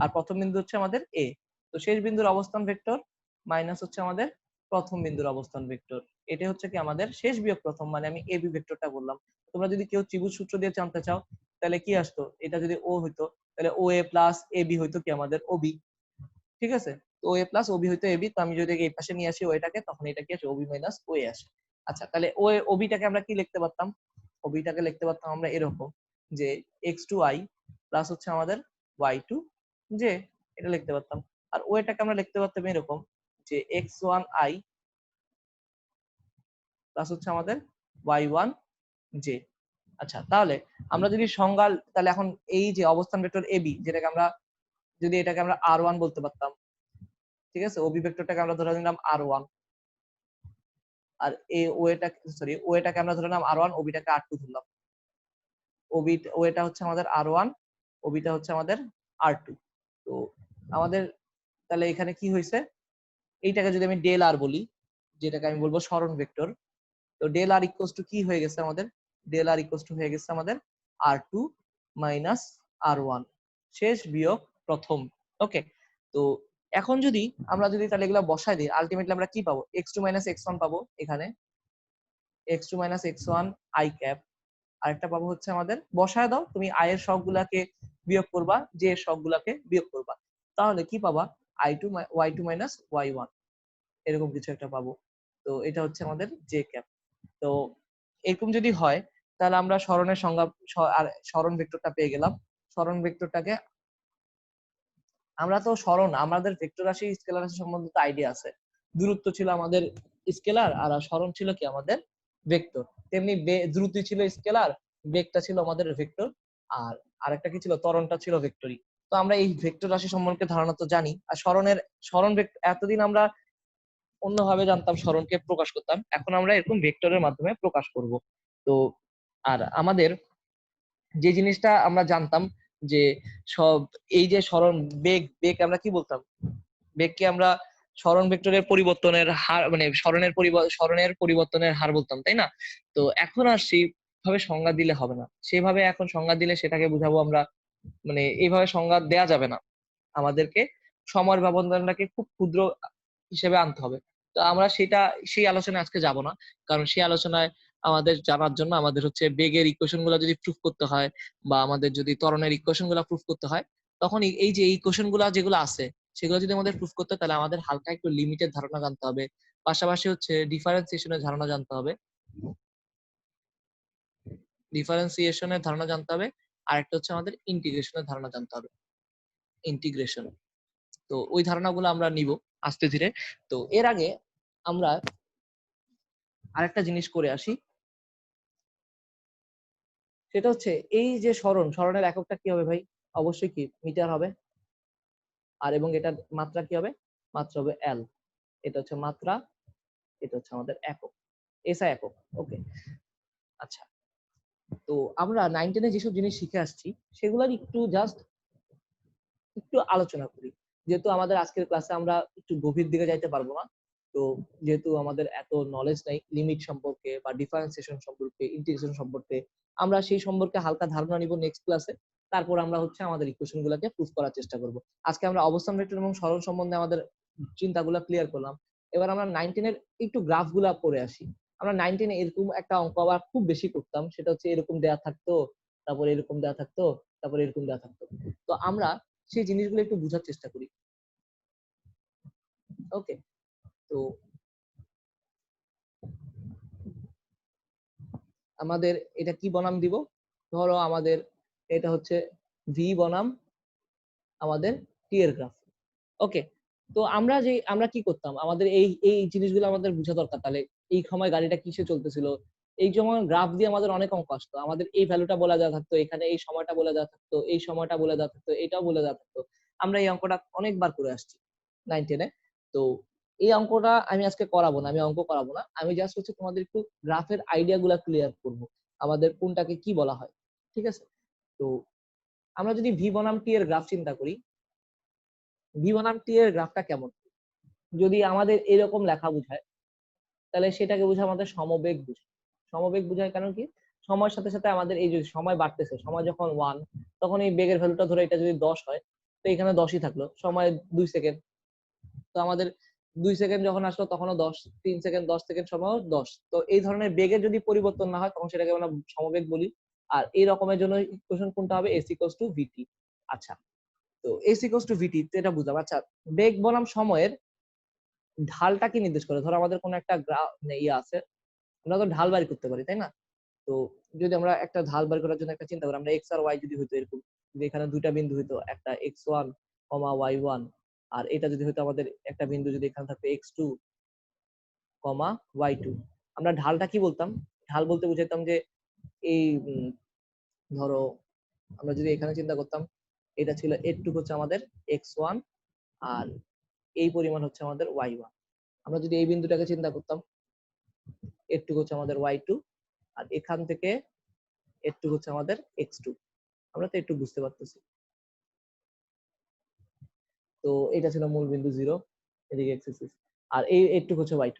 B: আর প্রথম বিন্দু হচ্ছে আমাদের এ। তো শেষ বিন্দুর অবস্থান ভেক্টর মাইনাস হচ্ছে আমাদের প্রথম বিন্দুর অবস্থান ভেক্টর, এটা হচ্ছে কি আমাদের শেষ বিয়োগ প্রথম, মানে আমি এ বি ভেক্টরটা বললাম। তোমরা যদি কেউ ত্রিভুজ সূত্র দিয়ে জানতে চাও তাহলে কি আসতো, এটা যদি ও হইতো তাহলে ও এ প্লাস এ বি হইতো কি আমাদের ওবি, ঠিক আছে? তো ও এ প্লাস ওবি হইতো এবি, তো আমি যদি এই পাশে নিয়ে আসি ওইটাকে, তখন এটা কি আসে, ওবি মাইনাস ও এ আসে। আচ্ছা, তাহলে ও ওবিটাকে আমরা কি লিখতে পারতাম? ওবিটাকে লিখতে পারতাম আমরা এরকম যে x2i প্লাস হচ্ছে আমাদের y2j, এটা লিখতে পারতাম। আর ওইটাকে আমরা লিখতে পারতাম এরকম যে x1i প্লাস হচ্ছে আমাদের y1j। আচ্ছা, তাহলে আমরা যদি সংজ্ঞা, তাহলে এখন এই যে অবস্থান ভেক্টর এবি, যেটাকে আমরা যদি এটাকে আমরা r1 বলতে পারতাম, ঠিক আছে, ওবি ভেক্টরটাকে আমরা ধরে নিলাম r1, আর এ ওয়েটা সরি ওয়েটাকে আমরা ধরে নিলাম r1, ওবিটাকে r2 ধরলাম। ওয়েটা হচ্ছে আমাদের r1, ওবিটা হচ্ছে আমাদের r2। তো আমাদের তাহলে এখানে কি হয়েছে, এইটাকে যদি আমি ডেল আর বলি, যেটাকে আমি বলবো সরণ ভেক্টর, তো ডেল আর ইকুয়ালস টু কি হয়ে গেছে আমাদের, ডেল আর ইকুয়ালস টু হয়ে গেছে আমাদের r2 মাইনাস r1, শেষ বিয়োগ প্রথম। ওকে, তো এখন যদি আমরা যদি তাহলে এগুলা বসাই দিই, আলটিমেটলি আমরা কি পাবো, x2 মাইনাস x1 পাবো এখানে, x2 minus x1 i cap. আরেকটা পাবো হচ্ছে আমাদের, বসায় দাও তুমি, i এর সবগুলাকে বিয়োগ করবা, j এর সবগুলাকে বিয়োগ করবা, তাহলে কি পাবা, i2 y2 মাইনাস y1, এরকম কিছু একটা পাবো। তো এটা হচ্ছে আমাদের j ক্যাপ। তো এরকম যদি হয় তাহলে আমরা সরণের সংজ্ঞা আর সরণ ভেক্টরটা পেয়ে গেলাম। সরণ ভেক্টরটাকে আমরা তো সরণ, আমাদের ভেক্টর রাশি স্কেলার রাশি সম্বন্ধে তো আইডিয়া আছে, দূরত্ব ছিল আমাদের স্কেলার আর সরণ ছিল কি আমাদের ভেক্টর। তেমনি দ্রুতি ছিল স্কেলার, বেগটা ছিল আমাদের ভেক্টর, আর আরেকটা কি ছিল, ত্বরণটা ছিল ভেক্টরই। তো আমরা এই ভেক্টর রাশি সম্পর্কে ধারণা তো জানি। আর সরণ ভেক্টর এতদিন আমরা অন্যভাবে জানতাম, সরণকে প্রকাশ করতাম, এখন আমরা এরকম ভেক্টরের মাধ্যমে প্রকাশ করব। তো আর আমাদের যে জিনিসটা আমরা জানতাম যে সব এই যে সরণ বেগ আমরা কি বলতাম, বেগকে আমরা সরণ ভেক্টরের পরিবর্তনের হার, মানে সরণের পরিবর্তনের হার বলতাম, তাই না? তো এখন আর সেইভাবে সংজ্ঞা দিলে হবে না, সেভাবে এখন সংজ্ঞা দিলে সেটাকে বুঝাবো আমরা, মানে এইভাবে সংজ্ঞা দেয়া যাবে না, আমাদেরকে সময়ের ব্যবধানটাকে খুব ক্ষুদ্র হিসেবে আনতে হবে। তো আমরা সেই আলোচনায় আজকে যাব না, কারণ সেই আলোচনায় আমাদের জানার জন্য আমাদের হচ্ছে বেগের ইকুয়েশন গুলা যদি প্রুফ করতে হয়, বা আমাদের যদি ত্বরণের ইকুয়েশন গুলা প্রুফ করতে হয়, তখন এই যে ইকুয়েশন গুলা যেগুলো আছে সেগুলো যদি আমাদের প্রুফ করতে হয়, তাহলে আমাদের হালকা একটু লিমিটের ধারণা জানতে হবে, পাশাপাশি হচ্ছে ডিফারেন্সিয়েশনের ধারণা জানতে হবে। ডিফারেন্সিয়েশনের ধারণা জানতে হবে, আর একটা হচ্ছে আমাদের ইন্টিগ্রেশনের ধারণা জানতে হবে। ইন্টিগ্রেশন, তো ওই ধারণাগুলো আমরা নিব আস্তে ধীরে। তো এর আগে আমরা আরেকটা জিনিস করে আসি, সেটা হচ্ছে এই যে সরণের এককটা কি হবে ভাই? অবশ্যই কি মিটার হবে, আর এবং এটার মাত্রা কি হবে? মাত্রা হবে এল। এটা হচ্ছে মাত্রা, এটা হচ্ছে আমাদের একক, এসআই একক। ওকে, আচ্ছা। তো আমরা 9-10 এ যেসব জিনিস শিখে আসছি সেগুলোর একটু আলোচনা করি, যেহেতু আমাদের আজকের ক্লাসে আমরা একটু গভীর দিকে যাইতে পারবো না। তো যেহেতু আমাদের এত নলেজ নাই লিমিট সম্পর্কে বা ডিফারেন্সিয়েশন সম্পর্কে, ইন্টিগ্রেশন সম্পর্কে, আমরা সেই সম্পর্কে হালকা ধারণা নিব নেক্সট ক্লাসে। তারপর আমরা হচ্ছে আমাদের ইকুয়েশন গুলাকে প্রুফ করার চেষ্টা করব। আজকে আমরা অবস্থান ভেক্টর এবং সরণ সম্বন্ধে আমাদের চিন্তাগুলো ক্লিয়ার করলাম। এবার আমরা 9-10 এর একটু গ্রাফ গুলা পড়ে আসি। আমরা 9-10 এ এরকম একটা অঙ্ক আবার খুব বেশি করতাম, সেটা হচ্ছে এরকম দেয়া থাকতো, তারপর এরকম দেয়া থাকতো, তারপর এরকম দেয়া থাকতো। তো আমরা সেই জিনিসগুলো একটু বোঝার চেষ্টা করি। ওকে, তো আমাদের এটা কি বনাম দিব? ধরো আমাদের এটা হচ্ছে ভি বনাম আমাদের টি এর গ্রাফ। ওকে, তো আমরা কি করতাম, আমাদের এই এই জিনিসগুলো আমাদের বোঝা দরকার। তাহলে এই সময় গাড়িটা কিসে চলতেছিল, এই সময় গ্রাফ দিয়ে আমাদের অনেক অঙ্ক আসতো, আমাদের এই ভ্যালুটা বলে দেওয়া থাকতো, এখানে এই সময়টা বলে দেওয়া থাকতো, এই সময়টা বলে দেওয়া থাকতো, এটাও বলে দেওয়া থাকতো। আমরা এই অঙ্কটা অনেকবার করে আসছি 9-10 এ। তো এই অঙ্কটা আমি আজকে করাবো না, আমি অঙ্ক করাবো না, আমি জাস্ট হচ্ছে তোমাদের একটু গ্রাফের আইডিয়া গুলা ক্লিয়ার করবো, আমাদের কোনটাকে কি বলা হয়। ঠিক আছে, তো আমরা যদি ভি বনাম টি এর গ্রাফ চিন্তা করি, ভি বনাম টি এর গ্রাফটা কেমন? যদি আমাদের এরকম লেখা বোঝায়, তাহলে সেটাকে বোঝায় আমাদের সমবেগ বোঝায়। সমবেগ বোঝায় কারণ কি, সময়ের সাথে সাথে আমাদের এই যে সময় বাড়তেছে, সময় যখন 1, তখন এই বেগের ভ্যালুটা ধরে এটা যদি 10 হয়, তো এখানে 10ই থাকলো, সময় 2 সেকেন্ড। তো আমাদের 2 সেকেন্ড যখন আসলো তখনও 10, 3 সেকেন্ড, 10 সেকেন্ড, সময় 10। তো এই ধরনের বেগের যদি পরিবর্তন না হয় তখন সেটাকে আমরা সমবেগ বলি। আর এই রকমের জন্য ইকুয়েশন কোনটা হবে? এস ইকুয়ালস টু ভিটি। আচ্ছা, তো এস ইকুয়ালস টু ভিটি এটা বুঝলাম। আচ্ছা, বেগ বনাম সময়ের ঢালটা কি নির্দেশ করে? ধরো আমাদের কোনো একটা ইয়ে আছে, আমরা তো ঢাল বাড়ি করতে পারি, তাই না? তো যদি আমরা একটা ঢাল বাড়ি করার জন্য একটা চিন্তা করি, আমরা এক্স আর ওয়াই যদি হইতো এরকম, যদি এখানে দুইটা বিন্দু হইতো, একটা x1, y1, আর এটা যদি হইতো আমাদের একটা বিন্দু, যদি এখানে থাকতো x2, y2, আমরা ঢালটা কি বলতাম? ঢাল বলতে বুঝাইতাম যে এই ধরো আমরা যদি এখানে চিন্তা করতাম, এটা ছিল এটুকু হচ্ছে আমাদের x1, আর এই পরিমাণ হচ্ছে আমাদের y1। আমরা যদি এই বিন্দুটাকে চিন্তা করতাম, এটুকু হচ্ছে আমাদের y2, আর এখান থেকে এটুকু হচ্ছে আমাদের x2। আমরা তো একটু বুঝতে পারতেছি। তো এটা ছিল মূল বিন্দু 0, এদিকে x অ্যাক্সিস, আর এই এটুকু হচ্ছে y2।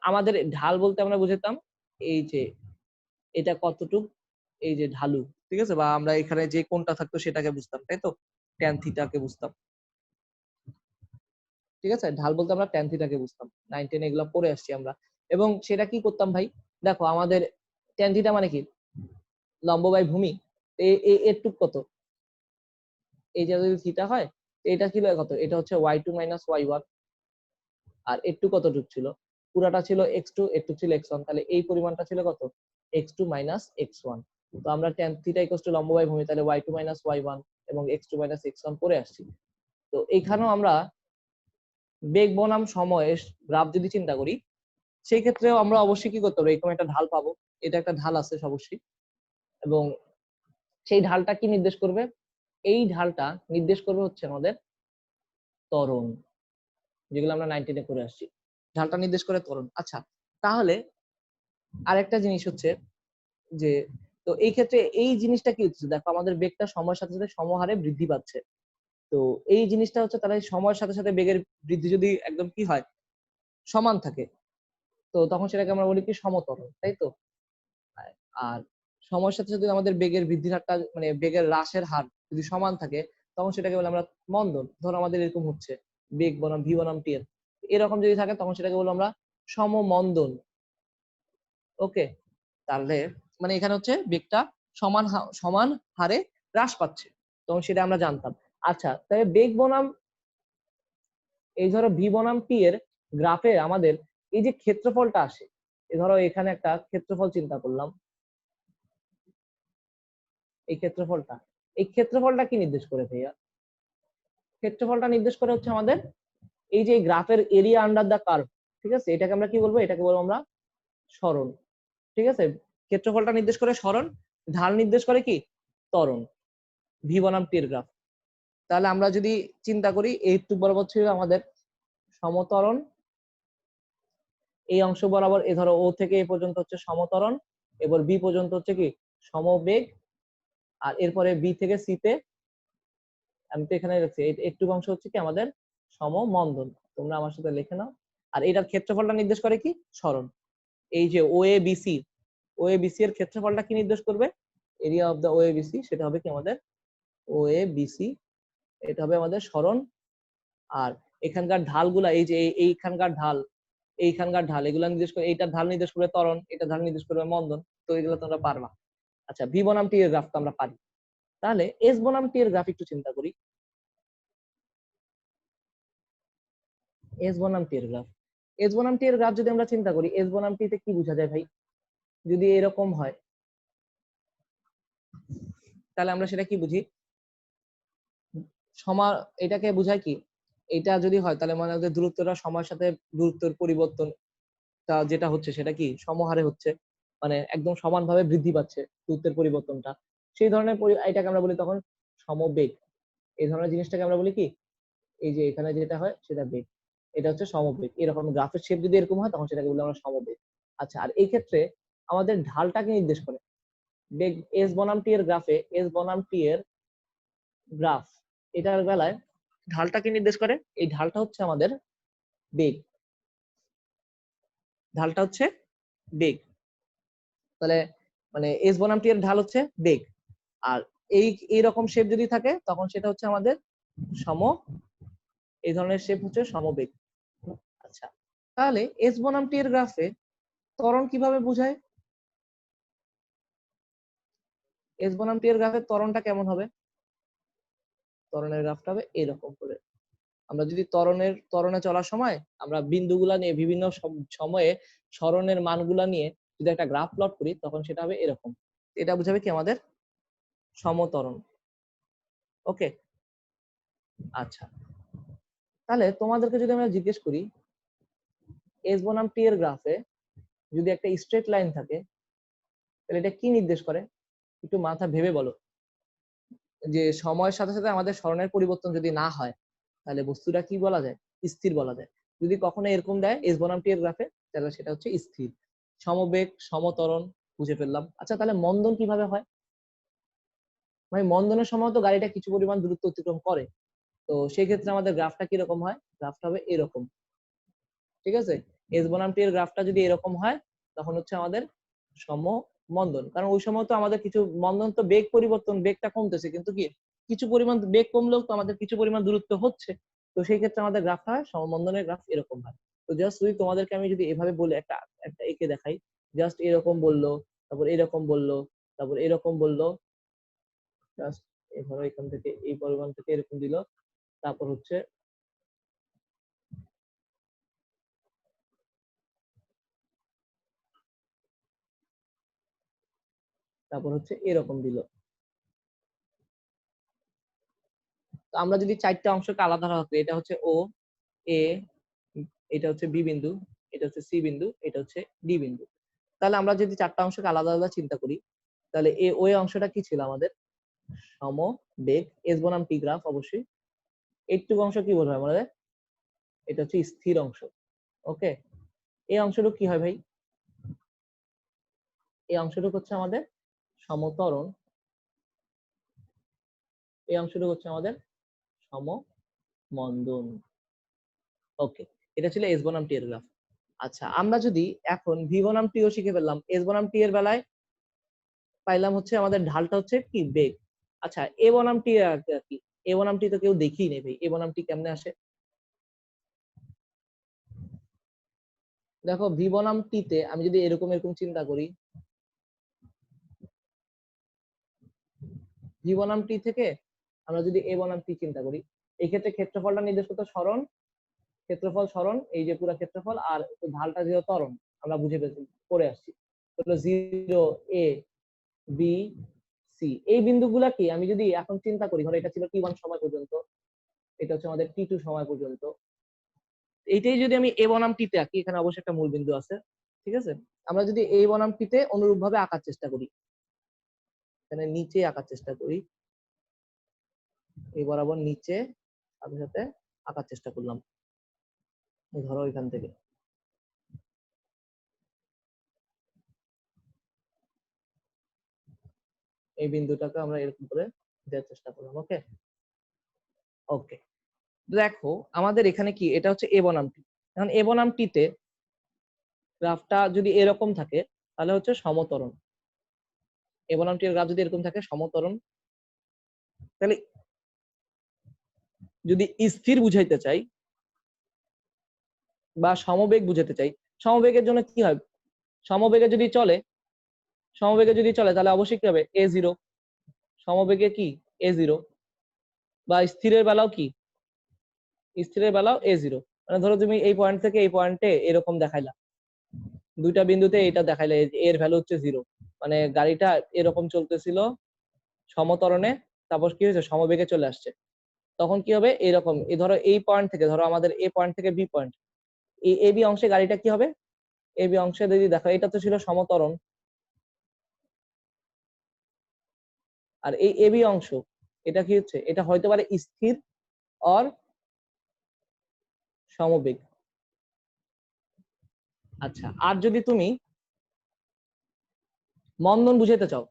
B: আমাদের ঢাল বলতে আমরা বুঝতাম এই যে এটা কতটুক, এই যে ঢালু, ঠিক আছে, বা আমরা এখানে যে কোণটা থাকতো সেটাকে বুঝতাম, তাই তো, ট্যান থিটাকে বুঝতাম। ঠিক আছে, ঢাল বলতে আমরা ট্যান থিটাকে বুঝতাম, 9-10 এগুলো পড়ে আসছি আমরা। এবং সেটা কি করতাম ভাই? দেখো আমাদের ট্যান থিটা মানে কি? লম্ব বাই ভূমি। এটুক কত? এই যে যদি থিটা হয়, এটা ছিল কত? এটা হচ্ছে y2 মাইনাস y1। আর একটু কতটুক ছিল? পুরাটা ছিল x2, একটু ছিল x1, তাহলে এই পরিমাণটা ছিল কত? x2 minus x1। তো আমরা tan থিটা ইকুয়ালস টু লম্ব বাই ভূমি, তাহলে y2 মাইনাস y1 এবং x2 মাইনাস x1 পড়ে আসছি। তো এইখানেও আমরা বেগ বনাম সময়ের গ্রাফ যদি চিন্তা করি, সেই ক্ষেত্রেও আমরা অবশ্যই কি করতে হবে? এরকম একটা ঢাল পাবো, এটা একটা ঢাল আছে অবশ্যই, এবং সেই ঢালটা কি নির্দেশ করবে? এই ঢালটা নির্দেশ করবে হচ্ছে আমাদের ত্বরণ, যেগুলো আমরা 9-10 এ করে আসছি। ঢালটা নির্দেশ করে ত্বরণ। আচ্ছা, তাহলে আরেকটা জিনিস হচ্ছে যে, তো এই ক্ষেত্রে এই জিনিসটা কি হচ্ছে? দেখো আমাদের বেগটা সময়ের সাথে সাথে সমহারে বৃদ্ধি পাচ্ছে। তো এই জিনিসটা হচ্ছে, তাহলে সময়ের সাথে সাথে বেগের বৃদ্ধি যদি একদম কি হয়, সমান থাকে, তো তখন সেটাকে আমরা বলি কি সমত্বরণ, তাই তো। আর সময়ের সাথে সাথে আমাদের বেগের বৃদ্ধির হারটা, মানে বেগের হ্রাসের হার যদি সমান থাকে, তখন সেটাকে বলে আমরা মন্দন। ধরো আমাদের এরকম হচ্ছে বেগ বনাম ভি বনাম টি এর এরকম যদি থাকে, তখন সেটাকে বলবো আমরা সমমন্দন। ওকে, তাহলে মানে এখানে হচ্ছে বেগটা সমান হারে হ্রাস পাচ্ছে, তখন সেটা আমরা জানতাম। আচ্ছা, তাহলে বেগ বনাম এই ধরো ভি বনাম টি এর গ্রাফে আমাদের এই যে ক্ষেত্রফলটা আসে, এই ধরো এখানে একটা ক্ষেত্রফল চিন্তা করলাম, এই ক্ষেত্রফলটা কি নির্দেশ করে ভাইয়া? ক্ষেত্রফলটা নির্দেশ করে হচ্ছে আমাদের এই যে গ্রাফের এরিয়া আন্ডার দা কার্ভ, ঠিক আছে, এটাকে আমরা কি বলবো? এটাকে বলবো আমরা সরণ, ঠিক আছে। ক্ষেত্রফলটা নির্দেশ করে সরণ, ঢাল নির্দেশ করে কি? ত্বরণ। ভি বনাম টি এর গ্রাফ। তাহলে আমরা যদি চিন্তা করি, এইটুক বরাবর ছিল আমাদের সমত্বরণ, এই অংশ বরাবর এ ধরো ও থেকে এ পর্যন্ত হচ্ছে সমত্বরণ, এবার বি পর্যন্ত হচ্ছে কি সমবেগ, আর এরপরে বি থেকে সি তে, আমি তো এখানে রাখছি, একটু অংশ হচ্ছে কি আমাদের সমমন্দন। তোমরা আমার সাথে লিখে নাও। আর এটার ক্ষেত্রফলটা নির্দেশ করে কি? সরণ। এই যে O A B C, O A B C এর ক্ষেত্রফলটা কি নির্দেশ করবে? Area of the O A B C, সেটা হবে কি আমাদের ও এ বি সি, এটা হবে আমাদের সরণ। আর এখানকার ঢালগুলা, এই যে এইখানকার ঢাল, এইখানকার ঢাল, এগুলা নির্দেশ করে, এইটার ঢাল নির্দেশ করবে ত্বরণ, এটা ঢাল নির্দেশ করবে মন্দন। তো এগুলো তোমরা পারবা। আচ্ছা, ভি বনাম টি এর গ্রাফ তো আমরা পারি, তাহলে এস বনাম টি এর গ্রাফ একটু চিন্তা করি। এস বনাম টি এর গ্রাফ, এস বনাম টি এর গ্রাফ যদি আমরা চিন্তা করি, এস বনাম টি তে কি বোঝা যায় ভাই? যদি এরকম হয় তাহলে আমরা সেটা কি বুঝি? সমা এটাকে বোঝায় কি? এটা যদি হয় তাহলে মানে আমাদের দূরত্বটা সময়ের সাথে দূরত্বের পরিবর্তন যেটা হচ্ছে সেটা কি সমহারে হচ্ছে, মানে একদম সমানভাবে বৃদ্ধি পাচ্ছে দূরত্বের পরিবর্তনটা। সেই ধরনের এটাকে আমরা বলি তখন সমবেগ। এই ধরনের জিনিসটাকে আমরা বলি কি? এই যে এখানে যেটা হয় সেটা বেগ, এটা হচ্ছে সমবেগ। এরকম গ্রাফের শেপ যদি এরকম হয় তখন সেটাকে বলি আমরা সমবেগ। আচ্ছা, আর এই ক্ষেত্রে আমাদের ঢালটাকে নির্দেশ করে বেগ। এস বনাম টি এর গ্রাফে, এস বনাম টি এর গ্রাফ, এটার বেলায় ঢালটাকে নির্দেশ করে, এই ঢালটা হচ্ছে আমাদের বেগ, ঢালটা হচ্ছে বেগ। তাহলে মানে এস বনাম টি এর ঢাল হচ্ছে বেগ। আর এইরকম শেপ যদি থাকে তখন সেটা হচ্ছে আমাদের সম, এই ধরনের শেপ হচ্ছে সমবেগ। আচ্ছা, তাহলে এস বনাম টি এর গ্রাফে ত্বরণ কিভাবে বোঝায়? এস বনাম টি এর গ্রাফে ত্বরণটা কেমন হবে? ত্বরণের গ্রাফটা হবে এরকম করে। আমরা যদি ত্বরণে চলার সময় আমরা বিন্দুগুলা নিয়ে বিভিন্ন সময়ে সরণের মানগুলা নিয়ে যদি একটা গ্রাফ প্লট করি তখন সেটা হবে এরকম। এটা বোঝাবে কি আমাদের সমত্বরণ। ওকে, আচ্ছা, তাহলে তোমাদেরকে যদি আমরা জিজ্ঞেস করি এস বনাম টি এর গ্রাফে যদি একটা স্ট্রেট লাইন থাকে তাহলে এটা কি নির্দেশ করে? একটু মাথা ভেবে বলো। যে সময়ের সাথে সাথে আমাদের সরণের পরিবর্তন যদি না হয় তাহলে বস্তুটা কি বলা যায়? স্থির বলা যায়। যদি কখনো এরকম দেয় এস বনাম টি এর গ্রাফে তাহলে সেটা হচ্ছে স্থির। সমবেগ, সমত্বরণ বুঝে ফেললাম। আচ্ছা, তাহলে মন্দন কিভাবে হয়? ভাই মন্দনের সময় তো গাড়িটা কিছু পরিমাণ দূরত্ব অতিক্রম করে, তো সেই ক্ষেত্রে আমাদের গ্রাফটা কিরকম হয়? গ্রাফটা হবে এরকম, ঠিক আছে। এস বনাম টি এর গ্রাফটা যদি এরকম হয় তখন হচ্ছে আমাদের সম মন্দন, কারণ ওই সময় তো আমাদের কিছু মন্দন তো বেগ পরিবর্তন, বেগটা কমতেছে, কিন্তু কি কিছু পরিমাণ বেগ কমলেও তো আমাদের কিছু পরিমাণ দূরত্ব হচ্ছে। তো সেই ক্ষেত্রে আমাদের গ্রাফটা হয় সমমন্দনের গ্রাফ এরকম হয়। তো জাস্ট যদি তোমাদেরকে আমি যদি এভাবে বলে একটা একটা এঁকে দেখাই, জাস্ট এরকম বললো, তারপর এরকম বললো, তারপর এরকম বললো, জাস্ট ধরো এখান থেকে এই পরিমাণ থেকে এরকম দিল, তারপর হচ্ছে এরকম দিল। তো আমরা যদি চারটা অংশকে আলাদা রাখি, এটা হচ্ছে ও এ, এটা হচ্ছে বি বিন্দু, এটা হচ্ছে সি বিন্দু, এটা হচ্ছে ডি বিন্দু। তাহলে আমরা যদি চারটা অংশকে আলাদা আলাদা চিন্তা করি তাহলে এ ওই অংশটা কি ছিল আমাদের? সম বেগ। এস বনাম টি গ্রাফ অবশ্যই। এইটুকু অংশ কি বলবো আমাদের? এটা হচ্ছে স্থির অংশ। ওকে, এই অংশটুকু কি হয় ভাই? এই অংশটুকু হচ্ছে আমাদের সমত্বরণ, এই অংশটুকু হচ্ছে আমাদের সমমন্দন। ওকে, এটা ছিল এস বনাম টি এর গ্রাফ। আচ্ছা, আমরা যদি এখন ভি বনাম টি ও শিখে ফেললাম, এস বনাম টি এর বেলায় পাইলাম হচ্ছে আমাদের ঢালটা হচ্ছে কি বেগ। আচ্ছা, এ বনাম টি কি? এ বনাম টি তো কেউ দেখিই নেই ভাই, এ বনাম টি কেমনে আসে? দেখো ভি বনাম টি তে আমি যদি এরকম এরকম চিন্তা করি, ভি বনাম টি থেকে আমরা যদি এ বনাম টি চিন্তা করি, এই ক্ষেত্রে ক্ষেত্রফলটা নির্দেশ করতে সরণ, ক্ষেত্রফল সরণ, এই যে পুরো ক্ষেত্রফল, আর ঢালটা যেহেতু ত্বরণ আমরা বুঝে পেয়েছি, করে আসছি। তাহলে 0 এ বি সি, এই বিন্দুগুলা কি আমি যদি এখন চিন্তা করি, ধরো এটা ছিল টি1 সময় পর্যন্ত, এটা হচ্ছে আমাদের টি2 সময় পর্যন্ত, এইটাই যদি আমি এ বনাম টিতে আঁকি, এখানে অবশ্যই একটা মূল বিন্দু আছে, ঠিক আছে। আমরা যদি এই বনাম টিতে অনুরূপ ভাবে আঁকার চেষ্টা করি, এখানে নিচে আঁকার চেষ্টা করি, এই বরাবর নিচে সাথে সাথে আঁকার চেষ্টা করলাম, ধরো এখান থেকে এই বিন্দুটাকে আমরা এরকম করে দেওয়ার চেষ্টা করলাম। ওকে ওকে, দেখো আমাদের এখানে কি, এটা হচ্ছে এ বনাম টি। এখন এ বনাম টিতে গ্রাফটা যদি এরকম থাকে তাহলে হচ্ছে সমতরণ। এ বনাম টি এর গ্রাফ যদি এরকম থাকে সমতরণ, তাহলে যদি স্থির বুঝাইতে চাই বা সমবেগ বুঝাতে চাই, সমবেগের জন্য কি হয়, সমবেগে যদি চলে, সমবেগে যদি চলে তাহলে অবশ্যই কি হবে, এ জিরো। সমবেগে কি এ জিরো, বা স্থিরের বেলাও কি, স্থিরের বেলাও এ জিরো। মানে ধরো তুমি এই পয়েন্ট থেকে এই পয়েন্টে এরকম দেখাইলা, দুইটা বিন্দুতে এটা দেখাইলে এর ভ্যালু হচ্ছে জিরো, মানে গাড়িটা এরকম চলতেছিল সমতরণে, তারপর কি হয়েছে সমবেগে চলে আসছে, তখন কি হবে এরকম, এই ধরো এই পয়েন্ট থেকে, ধরো আমাদের এ পয়েন্ট থেকে বি পয়েন্ট, এই এ বি অংশে গাড়িটা কি হবে, এ বি অংশে যদি দেখো এটা তো ছিল সমতরণ, আর এই এ বি অংশ এটা কি হচ্ছে, এটা হয়তো পারে স্থির অর সমবেগ। আচ্ছা, আর যদি তুমি মন্দন বুঝাইতে চাও,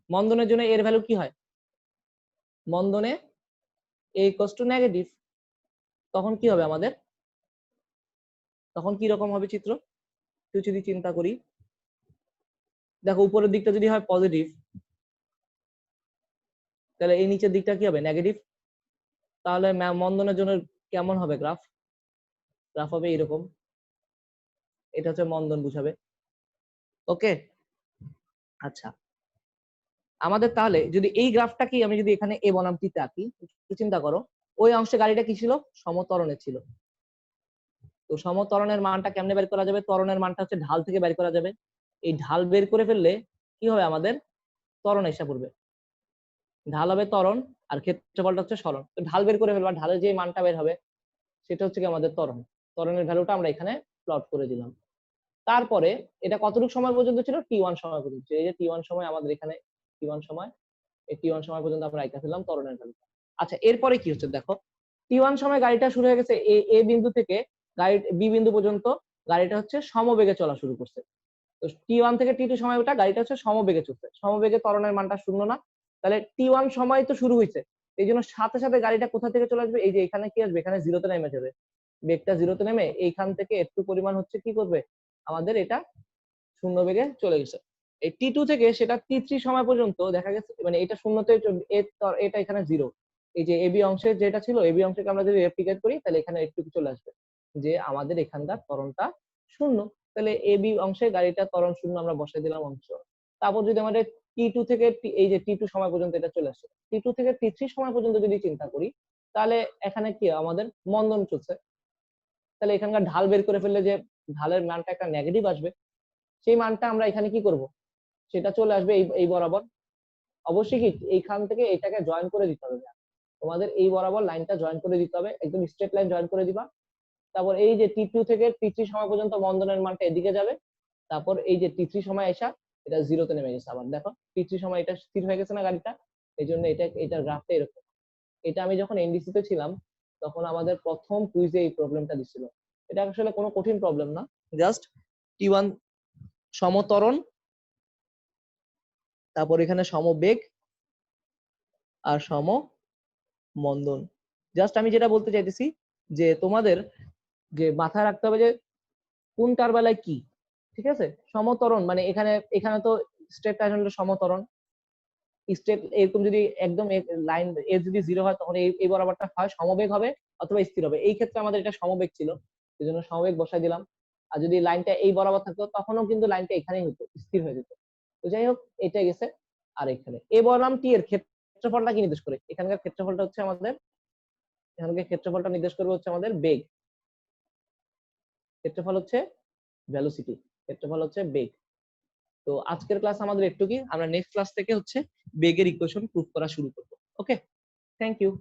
B: মন্দনের জন্য এর ভ্যালু কি হয়, মন্দনে এ ইকুয়ালস টু নেগেটিভ, তখন কি হবে আমাদের, তখন কি রকম হবে চিত্র তুই যদি চিন্তা করি, দেখো উপরের দিকটা যদি হয় পজিটিভ, তাহলে এই নিচের দিকটা কি হবে নেগেটিভ, তাহলে মন্দনের জন্য কেমন হবে গ্রাফ, গ্রাফ হবে এরকম, এটা হচ্ছে মন্দন বুঝাবে। ওকে আচ্ছা, আমাদের তাহলে যদি এই গ্রাফটাকে আমি যদি এখানে এ বনাম টিতে আঁকি, চিন্তা করো ওই অংশে গাড়িটা কি ছিল, সমতরণে ছিল। তো সমতরণের মানটা কেমনে বের করা যাবে, ত্বরণের মানটা হচ্ছে ঢাল থেকে বের করা যাবে, এই ঢাল বের করে ফেললে কি হবে আমাদের, ত্বরণ এসে পড়বে, ঢাল হবে ত্বরণ আর ক্ষেত্রফলটা হচ্ছে সরণ। তো ঢাল বের করে ফেলবা, ঢালের যে মানটা বের হবে সেটা হচ্ছে কি আমাদের ত্বরণ, ত্বরণের ভ্যালুটা আমরা এখানে প্লট করে দিলাম। তারপরে এটা কতটুকু সময় পর্যন্ত ছিল, টি1 সময় পর্যন্ত, এই যে টি1 সময় আমাদের এখানে, টি1 সময়, এই টি1 সময় পর্যন্ত আমরা আইকা ফেললাম ত্বরণের ভ্যালু। আচ্ছা এরপরে কি হচ্ছে দেখো, টি1 সময় গাড়িটা শুরু হয়ে গেছে এ বিন্দু থেকে গাড়ি বি বিন্দু পর্যন্ত, গাড়িটা হচ্ছে সমবেগে চলা শুরু করছে। তো টি1 থেকে টি2 সময় ওটা গাড়িটা হচ্ছে সমবেগে চলছে, সমবেগে ত্বরণের মানটা শূন্য না, তাহলে টি1 সময় তো শুরু হয়েছে, এই জন্য সাথে সাথে গাড়িটা কোথা থেকে চলে আসবে, এই যে এখানে কি আসবে, এখানে জিরোতে নেমে যাবে, বেগটা জিরোতে নেমে এইখান থেকে একটু পরিমাণ হচ্ছে কি করবে আমাদের এটা শূন্য বেগে চলে গেছে। এই টি2 থেকে সেটা টি3 সময় পর্যন্ত দেখা গেছে, মানে এটা শূন্যতে এটা এখানে জিরো, এই যে এবি অংশে যেটা ছিল, এবি অংশকে আমরা যদি রেপ্লিকেট করি তাহলে এখানে একটু চলে আসবে, যে আমাদের এখানকার ত্বরণটা শূন্য, তাহলে এবি অংশে গাড়িটা ত্বরণ শূন্য আমরা বসাই দিলাম অংশ। তারপর যদি আমাদের টি2 থেকে এই যে টি2 সময় পর্যন্ত এটা চলে আসছে, টি2 থেকে টি3 সময় পর্যন্ত যদি চিন্তা করি, তাহলে এখানে কি আমাদের মন্দন চলছে, তাহলে এখানকার ঢাল বের করে ফেললে যে ঢালের মানটা একটা নেগেটিভ আসবে, সেই মানটা আমরা এখানে কি করব, সেটা চলে আসবে এই বরাবর, অবশ্যই কি এইখান থেকে এটাকে জয়েন করে দিতে হবে, তোমাদের এই বরাবর লাইনটা জয়েন করে দিতে হবে, একদম স্ট্রেট লাইন জয়েন করে দিবা। তারপর এই যে টি2 থেকে টি3 সময় পর্যন্ত মন্দনের মানটা এদিকে যাবে, তারপর এই যে টি3 সময় এসা এটা জিরোতে নেমে গেছে, আবার দেখো টি3 সময় এটা স্থির হয়ে গেছে না গাড়িটা, এই জন্য এটার গ্রাফটা এরকম। এটা আমি যখন এনডিসি তে ছিলাম তখন আমাদের প্রথম কুইজে এই প্রবলেমটা দিছিল, এটা আসলে কোনো কঠিন প্রবলেম না, জাস্ট টি1 সমতরণ, তারপর এখানে সমবেগ আর সম মন্দন। জাস্ট আমি যেটা বলতে চাইতেছি যে তোমাদের যে মাথায় রাখতে হবে যে কোনটার বেলায় কি, ঠিক আছে। সমতরণ মানে এখানে এখানে তো স্ট্রেট লাইন হলো সমতরণ, স্ট্রেট এরকম যদি একদম লাইন এ যদি জিরো হয় তখন এই বরাবরটা হয় সমবেগ হবে অথবা স্থির হবে, এই ক্ষেত্রে আমাদের এটা সমবেগ ছিল, এই জন্য সমবেগ বসাই দিলাম। আর যদি লাইনটা এই বরাবর থাকতো তখনও কিন্তু লাইনটা এখানেই হতো, স্থির হয়ে যেত। তো যাই হোক এটা গেছে। আর এখানে এ বনাম টি এর ক্ষেত্রফলটা কি নির্দেশ করে, এখানকার ক্ষেত্রফলটা হচ্ছে আমাদের, এখানকার ক্ষেত্রফলটা নির্দেশ করবে হচ্ছে আমাদের বেগ, ক্ষেত্রফল হচ্ছে ভেলোসিটি, ক্ষেত্রফল হচ্ছে বেগ। তো আজকের ক্লাস আমাদের একটু কি, আমরা নেক্সট ক্লাস থেকে হচ্ছে বেগের ইকুয়েশন প্রুফ করা শুরু করব। ওকে, থ্যাংক ইউ।